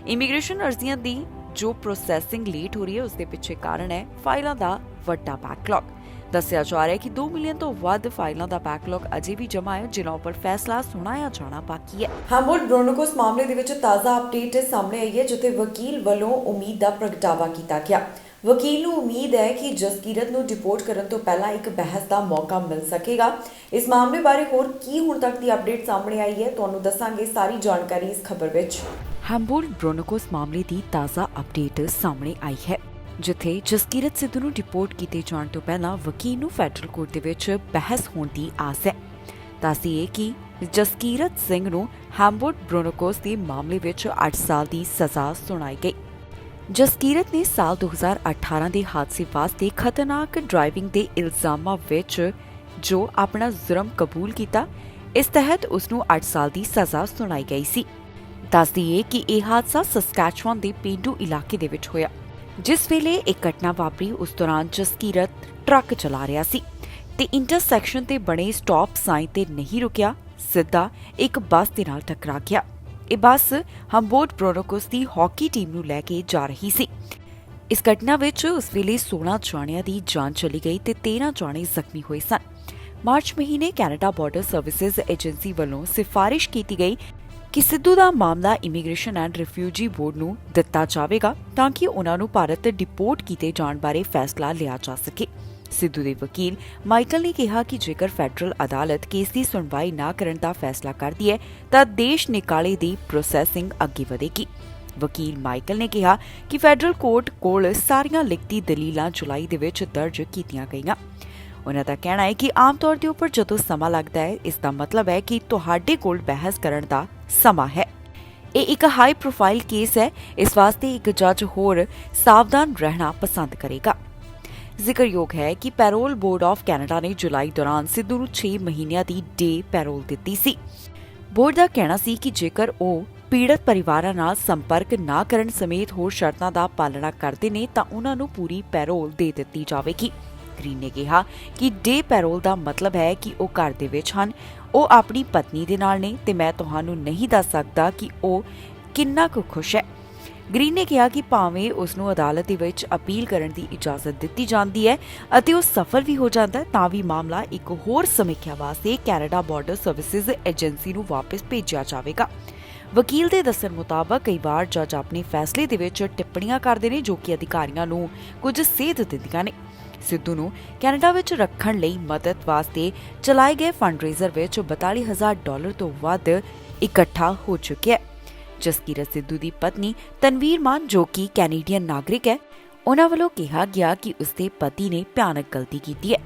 ਇਮੀਗ੍ਰੇਸ਼ਨ ਅਰਜ਼ੀਆਂ ਦੀ ਜੋ ਪ੍ਰੋਸੈਸਿੰਗ ਲੇਟ ਹੋ ਰਹੀ ਹੈ ਉਸ ਦੇ ਪਿੱਛੇ ਕਾਰਨ ਹੈ ਫਾਈਲਾਂ ਦਾ ਵੱਡਾ ਬੈਕਲੌਗ। ਦੱਸਿਆ ਜਾ ਰਿਹਾ ਹੈ ਕਿ 2 ਮਿਲੀਅਨ ਤੋਂ ਵੱਧ ਫਾਈਲਾਂ ਦਾ ਬੈਕਲੌਗ ਅਜੇ ਵੀ ਜਮ੍ਹਾਂ ਹੈ, ਜਿਨ੍ਹਾਂ ਉੱਪਰ ਫੈਸਲਾ ਸੁਣਾਇਆ ਜਾਣਾ ਬਾਕੀ ਹੈ। ਹੈਮਬੋਰਡ ਬ੍ਰੋਨੋਕੋਸ ਮਾਮਲੇ ਦੇ ਵਿੱਚ ਤਾਜ਼ਾ ਅਪਡੇਟ ਸਾਹਮਣੇ ਆਈ ਹੈ, ਜਿੱਥੇ ਵਕੀਲ ਵੱਲੋਂ ਉਮੀਦ ਦਾ ਪ੍ਰਗਟਾਵਾ ਕੀਤਾ ਗਿਆ। ਵਕੀਲ ਨੂੰ ਉਮੀਦ ਹੈ ਕਿ ਜਸਕੀਰਤ ਨੂੰ ਡਿਪੋਰਟ ਕਰਨ ਤੋਂ ਪਹਿਲਾਂ ਇੱਕ ਬਹਿਸ ਦਾ ਮੌਕਾ ਮਿਲ ਸਕੇਗਾ। ਇਸ ਮਾਮਲੇ ਬਾਰੇ ਹੋਰ ਕੀ ਹੁਣ ਤੱਕ ਦੀ ਅਪਡੇਟ ਸਾਹਮਣੇ ਆਈ ਹੈ, ਤੁਹਾਨੂੰ ਦੱਸਾਂਗੇ ਸਾਰੀ ਜਾਣਕਾਰੀ ਇਸ ਖਬਰ ਵਿੱਚ। ਹੈਮਬੋਰਡ ਬ੍ਰੋਨੋਕੋਸ ਮਾਮਲੇ ਦੀ ਤਾਜ਼ਾ ਅਪਡੇਟ ਸਾਹਮਣੇ ਆਈ ਹੈ, ਜਿੱਥੇ ਜਸਕੀਰਤ ਸਿੱਧੂ ਨੂੰ ਡਿਪੋਰਟ ਕੀਤੇ ਜਾਣ ਤੋਂ ਪਹਿਲਾਂ ਵਕੀਲ ਨੂੰ ਫੈਡਰਲ ਕੋਰਟ ਦੇ ਵਿੱਚ ਬਹਿਸ ਹੋਣ ਦੀ ਆਸ ਹੈ। ਦੱਸੀਏ ਕਿ ਜਸਕੀਰਤ ਸਿੰਘ ਨੂੰ ਹੈਮਬੋਰਡ ਬ੍ਰੋਨੋਕੋਸ ਦੇ ਮਾਮਲੇ ਵਿੱਚ 8 ਸਾਲ ਦੀ ਸਜ਼ਾ ਸੁਣਾਈ ਗਈ। ਜਸਕੀਰਤ ਨੇ ਸਾਲ 2018 ਦੇ ਹਾਦਸੇ ਵਾਸਤੇ ਖਤਰਨਾਕ ਡਰਾਈਵਿੰਗ ਦੇ ਇਲਜ਼ਾਮਾਂ ਵਿੱਚ ਜੋ ਆਪਣਾ ਜੁਰਮ ਕਬੂਲ ਕੀਤਾ, ਇਸ ਤਹਿਤ ਉਸ ਨੂੰ 8 ਸਾਲ ਦੀ ਸਜ਼ਾ ਸੁਣਾਈ ਗਈ ਸੀ। ਦੱਸ ਦਈਏ ਕਿ ਇਹ ਹਾਦਸਾ ਸਸਕੈਚੁਆਨ ਦੇ ਪੇਂਡੂ ਇਲਾਕੇ ਦੇ ਵਿੱਚ ਹੋਇਆ। ਜਿਸ ਵੇਲੇ ਇਹ ਘਟਨਾ ਵਾਪਰੀ ਉਸ ਦੌਰਾਨ ਜਸਕੀਰਤ ਟਰੱਕ ਚਲਾ ਰਿਹਾ ਸੀ ਤੇ ਇੰਟਰਸੈਕਸ਼ਨ ਤੇ ਬਣੇ ਸਟਾਪ ਸਾਈਨ ਤੇ ਨਹੀਂ ਰੁਕਿਆ, ਸਿੱਧਾ ਇੱਕ ਬੱਸ ਦੇ ਨਾਲ ਟਕਰਾ ਗਿਆ। ਇਹ ਬੱਸ ਹੈਮਬੋਰਡ ਬ੍ਰੋਨੋਕੋਸ ਦੀ ਹਾਕੀ ਟੀਮ ਨੂੰ ਲੈ ਕੇ ਜਾ ਰਹੀ ਸੀ। ਇਸ ਘਟਨਾ ਵਿੱਚ ਉਸ ਵੇਲੇ 16 ਜਾਣਿਆਂ ਦੀ ਜਾਨ ਚਲੀ ਗਈ ਤੇ 13 ਜਾਣੇ ਜ਼ਖਮੀ ਹੋਏ ਸਨ। ਮਾਰਚ ਮਹੀਨੇ ਕੈਨੇਡਾ ਬਾਰਡਰ ਸਰਵਿਸਿਜ਼ ਏਜੰਸੀ ਵੱਲੋਂ ਸਿਫਾਰਿਸ਼ ਕੀਤੀ ਗਈ ਕਿ ਸਿੱਧੂ ਦਾ ਮਾਮਲਾ ਇਮੀਗ੍ਰੇਸ਼ਨ ਐਂਡ ਰਿਫਿਊਜੀ ਬੋਰਡ ਨੂੰ ਦਿੱਤਾ ਜਾਵੇਗਾ ਤਾਂ ਕਿ ਉਨ੍ਹਾਂ ਨੂੰ ਭਾਰਤ ਡਿਪੋਰਟ ਕੀਤੇ ਜਾਣ ਬਾਰੇ ਫੈਸਲਾ ਲਿਆ ਜਾ ਸਕੇ। ਸਿੱਧੂ ਦੇ ਵਕੀਲ ਮਾਈਕਲ ਨੇ ਕਿਹਾ ਕਿ ਜੇਕਰ ਫੈਡਰਲ ਅਦਾਲਤ ਕੇਸ ਦੀ ਸੁਣਵਾਈ ਨਾ ਕਰਨ ਦਾ ਫੈਸਲਾ ਕਰਦੀ ਹੈ ਤਾਂ ਦੇਸ਼ ਨਿਕਾਲੇ ਦੀ ਪ੍ਰੋਸੈਸਿੰਗ ਅੱਗੇ ਵਧੇਗੀ। ਵਕੀਲ ਮਾਈਕਲ ਨੇ ਕਿਹਾ ਕਿ ਫੈਡਰਲ ਕੋਰਟ ਕੋਲ ਸਾਰੀਆਂ ਲਿਖਤੀ ਦਲੀਲਾਂ ਜੁਲਾਈ ਦੇ ਵਿੱਚ ਦਰਜ ਕੀਤੀਆਂ ਗਈਆਂ। ਉਨ੍ਹਾਂ ਦਾ ਕਹਿਣਾ ਹੈ ਕਿ ਆਮ ਤੌਰ ਦੇ ਉੱਪਰ ਜਦੋਂ ਸਮਾਂ ਲੱਗਦਾ ਹੈ, ਇਸ ਦਾ ਮਤਲਬ ਹੈ ਕਿ ਤੁਹਾਡੇ ਕੋਲ ਬਹਿਸ ਕਰਨ ਦਾ ਸਮਾਂ ਹੈ। ਇਹ ਇੱਕ ਹਾਈ ਪ੍ਰੋਫਾਈਲ ਕੇਸ ਹੈ, ਇਸ ਵਾਸਤੇ ਇੱਕ ਜੱਜ ਹੋਰ ਸਾਵਧਾਨ ਰਹਿਣਾ ਪਸੰਦ ਕਰੇਗਾ। ਜ਼ਿਕਰਯੋਗ ਹੈ ਕਿ ਪੈਰੋਲ ਬੋਰਡ ਆਫ ਕੈਨੇਡਾ ਨੇ ਜੁਲਾਈ ਦੌਰਾਨ ਸਿੱਧੂ ਨੂੰ 6 ਮਹੀਨਿਆਂ ਦੀ ਡੇ ਪੈਰੋਲ ਦਿੱਤੀ ਸੀ। ਬੋਰਡ ਦਾ ਕਹਿਣਾ ਸੀ ਕਿ ਜੇਕਰ ਉਹ ਪੀੜਤ ਪਰਿਵਾਰਾਂ ਨਾਲ ਸੰਪਰਕ ਨਾ ਕਰਨ ਸਮੇਤ ਹੋਰ ਸ਼ਰਤਾਂ ਦਾ ਪਾਲਣਾ ਕਰਦੇ ਨੇ ਤਾਂ ਉਨ੍ਹਾਂ ਨੂੰ ਪੂਰੀ ਪੈਰੋਲ ਦੇ ਦਿੱਤੀ ਜਾਵੇਗੀ। ਗ੍ਰੀਨ ਨੇ ਕਿਹਾ ਕਿ ਡੇ ਪੈਰੋਲ ਦਾ ਮਤਲਬ ਹੈ ਕਿ ਉਹ ਘਰ ਦੇ ਵਿੱਚ ਹਨ, ਉਹ ਆਪਣੀ ਪਤਨੀ ਦੇ ਨਾਲ ਨੇ ਤੇ ਮੈਂ ਤੁਹਾਨੂੰ ਨਹੀਂ ਦੱਸ ਸਕਦਾ ਕਿ ਉਹ ਕਿੰਨਾ ਕੁ ਖੁਸ਼ ਹੈ। ਗ੍ਰੀਨ ਨੇ ਕਿਹਾ ਕਿ ਭਾਵੇਂ ਉਸ ਨੂੰ ਅਦਾਲਤ ਦੇ ਵਿੱਚ ਅਪੀਲ ਕਰਨ ਦੀ ਇਜਾਜ਼ਤ ਦਿੱਤੀ ਜਾਂਦੀ ਹੈ ਅਤੇ ਉਹ ਸਫਲ ਵੀ ਹੋ ਜਾਂਦਾ ਹੈ ਤਾਂ ਵੀ ਮਾਮਲਾ ਇੱਕ ਹੋਰ ਸਮੀਖਿਆ ਵਾਸਤੇ ਕੈਨੇਡਾ ਬਾਰਡਰ ਸਰਵਿਸਿਜ਼ ਏਜੰਸੀ ਨੂੰ ਵਾਪਸ ਭੇਜਿਆ ਜਾਵੇਗਾ। ਵਕੀਲ ਦੇ ਦੱਸਣ ਮੁਤਾਬਕ ਕਈ ਵਾਰ ਜੱਜ ਆਪਣੇ ਫੈਸਲੇ ਦੇ ਵਿੱਚ ਟਿੱਪਣੀਆਂ ਕਰਦੇ ਨੇ ਜੋ ਕਿ ਅਧਿਕਾਰੀਆਂ ਨੂੰ ਕੁਝ ਸੇਧ ਦਿੰਦੀਆਂ ਨੇ। ਸਿੱਧੂ ਨੂੰ ਕੈਨੇਡਾ ਵਿੱਚ ਰੱਖਣ ਲਈ ਮਦਦ ਵਾਸਤੇ ਚਲਾਏ ਗਏ ਫੰਡਰੇਜ਼ਰ ਵਿੱਚ $42,000 ਤੋਂ ਵੱਧ ਇਕੱਠਾ ਹੋ ਚੁੱਕਿਆ ਹੈ। ਜਸਕੀਰਤ ਸਿੱਧੂ ਦੀ ਪਤਨੀ ਤਨਵੀਰ ਮਾਨ, ਜੋ ਕਿ ਕੈਨੇਡੀਅਨ ਨਾਗਰਿਕ ਹੈ, ਉਹਨਾਂ ਵੱਲੋਂ ਕਿਹਾ ਗਿਆ ਕਿ ਉਸਦੇ ਪਤੀ ਨੇ ਭਿਆਨਕ ਗਲਤੀ ਕੀਤੀ ਹੈ।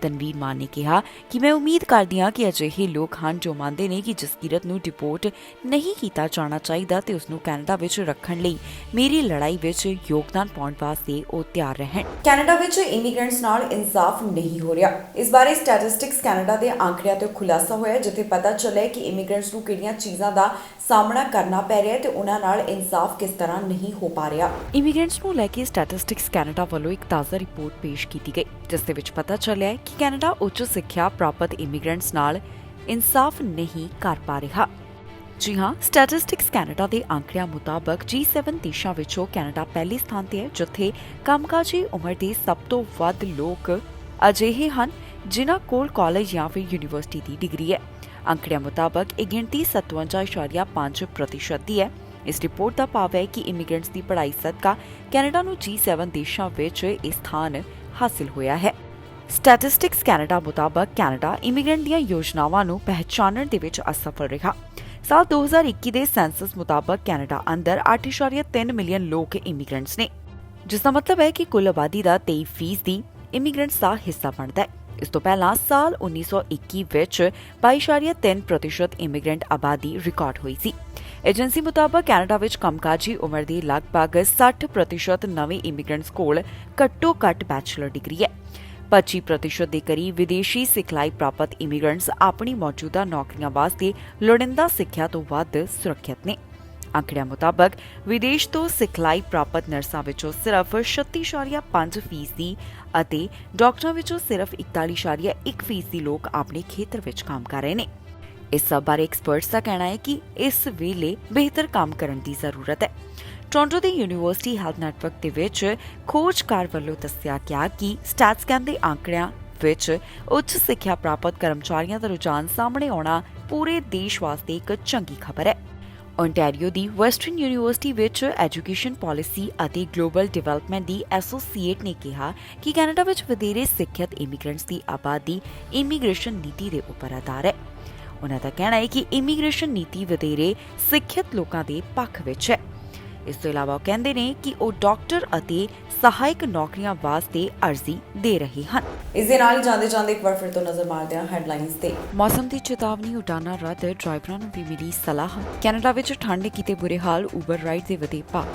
ਤਨਵੀਰ ਮਾਨ ਨੇ ਕਿਹਾ ਕਿ ਮੈਂ ਉਮੀਦ ਕਰਦੀ ਹਾਂ ਕਿ ਅਜਿਹੇ ਲੋਕ ਹਨ ਜੋ ਮੰਨਦੇ ਨੇ ਕਿ ਜਸਕੀਰਤ ਨੂੰ ਡਿਪੋਰਟ ਨਹੀਂ ਕੀਤਾ ਜਾਣਾ ਚਾਹੀਦਾ ਤੇ ਉਸ ਨੂੰ ਕੈਨੇਡਾ ਵਿੱਚ ਰੱਖਣ ਲਈ ਮੇਰੀ ਲੜਾਈ ਵਿੱਚ ਯੋਗਦਾਨ ਪਾਉਣ ਵਾਸਤੇ ਉਹ ਤਿਆਰ ਰਹਿਣ। ਕੈਨੇਡਾ ਵਿੱਚ ਇਮੀਗ੍ਰੈਂਟਸ ਨਾਲ ਇਨਸਾਫ ਨਹੀਂ ਹੋ ਰਿਹਾ। ਇਸ ਬਾਰੇ ਸਟੈਟਿਸਟਿਕਸ ਕੈਨੇਡਾ ਦੇ ਅੰਕੜਿਆਂ ਤੋਂ ਖੁਲਾਸਾ ਹੋਇਆ, ਜਿੱਥੇ ਪਤਾ ਚੱਲਿਆ ਕਿ ਇਮੀਗ੍ਰੈਂਟਸ ਨੂੰ ਕਿਹੜੀਆਂ ਚੀਜ਼ਾਂ ਦਾ ਸਾਹਮਣਾ ਕਰਨਾ ਪੈ ਰਿਹਾ ਤੇ ਉਹਨਾਂ ਨਾਲ ਇਨਸਾਫ ਕਿਸ ਤਰ੍ਹਾਂ ਨਹੀਂ ਹੋ ਪਾ ਰਿਹਾ। ਇਮੀਗ੍ਰੈਂਟਸ ਨੂੰ ਲੈ ਕੇ ਸਟੈਟਿਸਟਿਕਸ ਕੈਨੇਡਾ ਵੱਲੋਂ ਇੱਕ ਤਾਜ਼ਾ ਰਿਪੋਰਟ ਪੇਸ਼ ਕੀਤੀ ਗਈ, ਜਿਸ ਦੇ ਵਿੱਚ ਪਤਾ ਚੱਲਿਆ ਹੈ ਕਿ ਕੈਨੇਡਾ ਉੱਚ ਸਿੱਖਿਆ ਪ੍ਰਾਪਤ ਇਮੀਗ੍ਰੈਂਟਸ ਨਾਲ ਇਨਸਾਫ ਨਹੀਂ ਕਰ ਪਾ ਰਿਹਾ। ਜੀ ਹਾਂ, ਸਟੈਟਿਸਟਿਕਸ ਕੈਨੇਡਾ ਦੇ ਅੰਕੜਿਆਂ ਮੁਤਾਬਕ G7 ਦੇਸ਼ਾਂ ਵਿੱਚੋਂ ਕੈਨੇਡਾ ਪਹਿਲੇ ਸਥਾਨ ਤੇ ਹੈ, ਜਿੱਥੇ ਕੰਮਕਾਜੀ ਉਮਰ ਦੇ ਸਭ ਤੋਂ ਵੱਧ ਲੋਕ ਅਜਿਹੇ ਹਨ ਜਿਨ੍ਹਾਂ ਕੋਲ ਕਾਲਜ ਜਾਂ ਫਿਰ ਯੂਨੀਵਰਸਿਟੀ ਦੀ ਡਿਗਰੀ ਹੈ। ਅੰਕੜਿਆਂ ਮੁਤਾਬਕ ਇਹ ਗਿਣਤੀ 57.5% ਦੀ ਹੈ। ਇਸ ਰਿਪੋਰਟ ਦਾ ਭਾਵ ਹੈ ਕਿ ਇਮੀਗ੍ਰੈਂਟਸ ਦੀ ਪੜ੍ਹਾਈ ਸਦਕਾ ਕੈਨੇਡਾ ਨੂੰ G7 ਦੇਸ਼ਾਂ ਵਿੱਚ ਇਹ ਸਥਾਨ ਹਾਸਿਲ ਹੋਇਆ ਹੈ। ਸਟੈਟਿਸਟਿਕਸ ਕੈਨੇਡਾ ਮੁਤਾਬਕ ਕੈਨੇਡਾ ਇਮੀਗ੍ਰੈਂਟ ਦੀਆਂ ਯੋਜਨਾਵਾਂ ਨੂੰ ਪਹਿਚਾਨਣ ਦੇ ਵਿੱਚ ਅਸਫਲ ਰਿਹਾ। ਸਾਲ 2021 ਦੇ ਸੈਂਸਸ ਮੁਤਾਬਕ ਕੈਨੇਡਾ ਅੰਦਰ 8.3 ਮਿਲੀਅਨ ਲੋਕ ਇਮੀਗ੍ਰੈਂਟਸ ਨੇ, ਜਿਸ ਦਾ ਮਤਲਬ ਹੈ ਕਿ ਕੁੱਲ ਆਬਾਦੀ ਦਾ 23% ਇਮੀਗ੍ਰੈਂਟਸ ਦਾ ਹਿੱਸਾ ਬਣਦਾ ਹੈ। ਇਸ ਤੋਂ ਪਹਿਲਾਂ ਸਾਲ 1921 ਵਿੱਚ 22.3% ਇਮੀਗ੍ਰੈਂਟ ਆਬਾਦੀ ਰਿਕਾਰਡ ਹੋਈ ਸੀ। ਏਜੰਸੀ ਮੁਤਾਬਕ ਕੈਨੇਡਾ ਵਿੱਚ ਕੰਮਕਾਜੀ ਉਮਰ ਦੀ ਲਗਭਗ 60% ਨਵੇਂ ਇਮੀਗ੍ਰੈਂਟਸ ਕੋਲ ਘੱਟੋ-ਘੱਟ ਬੈਚਲਰ ਡਿਗਰੀ ਹੈ। 25% ਦੇ ਕਰੀਬ ਵਿਦੇਸ਼ੀ ਸਿਖਲਾਈ ਪ੍ਰਾਪਤ ਇਮੀਗ੍ਰੈਂਟਸ ਆਪਣੀ ਮੌਜੂਦਾ ਨੌਕਰੀਆਂ ਵਾਸਤੇ ਲੋੜੀਂਦਾ ਸਿੱਖਿਆ ਤੋਂ ਵੱਧ ਸੁਰੱਖਿਅਤ ਨੇ। ਅੰਕੜਿਆਂ ਮੁਤਾਬਕ ਵਿਦੇਸ਼ ਤੋਂ ਸਿਖਲਾਈ ਪ੍ਰਾਪਤ ਨਰਸਾਂ ਵਿੱਚੋਂ ਸਿਰਫ 36.5% ਅਤੇ ਡਾਕਟਰਾਂ ਵਿੱਚੋਂ ਸਿਰਫ 41.1% ਲੋਕ ਆਪਣੇ ਖੇਤਰ ਵਿੱਚ ਕੰਮ ਕਰ ਰਹੇ ਨੇ। ਇਸ ਸਭ ਬਾਰੇ ਐਕਸਪਰਟਸ ਦਾ ਕਹਿਣਾ ਹੈ ਕਿ ਇਸ ਵੇਲੇ ਬਿਹਤਰ ਕੰਮ ਕਰਨ ਦੀ ਜ਼ਰੂਰਤ ਹੈ। ਟੋਰਾਂਟੋ ਦੇ ਯੂਨੀਵਰਸਿਟੀ ਹੈਲਥ ਨੈਟਵਰਕ ਦੇ ਵਿੱਚ ਖੋਜਕਾਰ ਵੱਲੋਂ ਦੱਸਿਆ ਗਿਆ ਕਿ ਸਟੈਟਸਕੈਨ ਦੇ ਅੰਕੜਿਆਂ ਵਿੱਚ ਉੱਚ ਸਿੱਖਿਆ ਪ੍ਰਾਪਤ ਕਰਮਚਾਰੀਆਂ ਦਾ ਰੁਝਾਨ ਸਾਹਮਣੇ ਆਉਣਾ ਪੂਰੇ ਦੇਸ਼ ਵਾਸਤੇ ਇੱਕ ਚੰਗੀ ਖਬਰ ਹੈ। ਓਨਟਾਰੀਓ ਦੀ ਵੈਸਟਰਨ ਯੂਨੀਵਰਸਿਟੀ ਵਿੱਚ ਐਜੂਕੇਸ਼ਨ ਪਾਲਿਸੀ ਅਤੇ ਗਲੋਬਲ ਡਿਵੈਲਪਮੈਂਟ ਦੀ ਐਸੋਸੀਏਟ ਨੇ ਕਿਹਾ ਕਿ ਕੈਨੇਡਾ ਵਿੱਚ ਵਧੇਰੇ ਸਿੱਖਿਅਤ ਇਮੀਗ੍ਰੈਂਟਸ ਦੀ ਆਬਾਦੀ ਇਮੀਗ੍ਰੇਸ਼ਨ ਨੀਤੀ ਦੇ ਉੱਪਰ ਆਧਾਰ ਹੈ। ਉਨ੍ਹਾਂ ਦਾ ਕਹਿਣਾ ਹੈ ਕਿ ਇਮੀਗ੍ਰੇਸ਼ਨ ਨੀਤੀ ਵਧੇਰੇ ਸਿੱਖਿਅਤ ਲੋਕਾਂ ਦੇ ਪੱਖ ਵਿੱਚ ਹੈ। ਇਸ ਤੋਂ ਇਲਾਵਾ ਉਹ ਕਹਿੰਦੇ ਨੇ ਕਿ ਉਹ ਡਾਕਟਰ ਅਤੇ ਸਹਾਇਕ ਨੌਕਰੀਆਂ ਵਾਸਤੇ ਅਰਜ਼ੀ ਦੇ ਰਹੇ ਹਨ। ਇਸ ਦੇ ਨਾਲ ਜਾਂਦੇ ਇੱਕ ਵਾਰ ਫਿਰ ਤੋਂ ਨਜ਼ਰ ਮਾਰਦੇ ਹਾਂ ਹੈਡਲਾਈਨਸ ਤੇ। ਮੌਸਮ ਦੀ ਚੇਤਾਵਨੀ, ਉਡਾਨਾਂ ਰੱਦ, ਡਰਾਈਵਰਾਂ ਨੂੰ ਵੀ ਮਿਲੀ ਸਲਾਹ। ਕੈਨੇਡਾ ਵਿੱਚ ਠੰਡ ਨੇ ਕੀਤੇ ਬੁਰੇ ਹਾਲ, ਉਬਰ ਰਾਈਡ ਦੇ ਵਧੇ ਭਾਅ।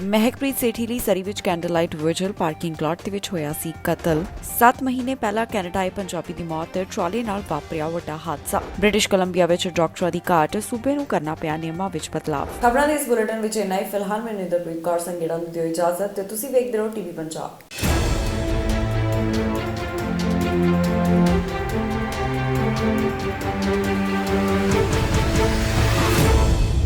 ਮਹਿਕਪ੍ਰੀਤ ਸੇਠੀ ਲਈ ਸਰੀ ਵਿੱਚ ਕੈਂਡਲ ਲਾਈਟ ਵਿਜਲ ਪਾਰਕਿੰਗ ਪਲਾਟ ਦੇ ਵਿੱਚ ਹੋਇਆ ਸੀ ਕਤਲ। 7 ਮਹੀਨੇ ਪਹਿਲਾਂ ਕੈਨੇਡਾ ਆਏ ਪੰਜਾਬੀ ਦੀ ਮੌਤ, ਟਰਾਲੇ ਨਾਲ ਵਾਪਰਿਆ ਵੱਡਾ ਹਾਦਸਾ। ਬ੍ਰਿਟਿਸ਼ ਕੋਲੰਬੀਆ ਵਿੱਚ ਡਾਕਟਰਾਂ ਦੀ ਘਾਟ, ਸੂਬੇ ਨੂੰ ਕਰਨਾ ਪਿਆ ਨਿਯਮਾਂ ਵਿੱਚ ਬਦਲਾਅ। ਖਬਰਾਂ ਦੇ ਇਸ ਬੁਲੇਟਿਨ ਵਿੱਚ ਇੰਨਾ ਹੀ। ਫਿਲਹਾਲ ਮੈਨੂੰ ਇੰਦਰਪ੍ਰੀਤ ਕੌਰ ਸੰਗੇੜਾ ਨੂੰ ਦਿਓ ਇਜਾਜ਼ਤ ਤੇ ਤੁਸੀਂ ਵੇਖਦੇ ਰਹੋ ਟੀਵੀ ਪੰਜਾਬ।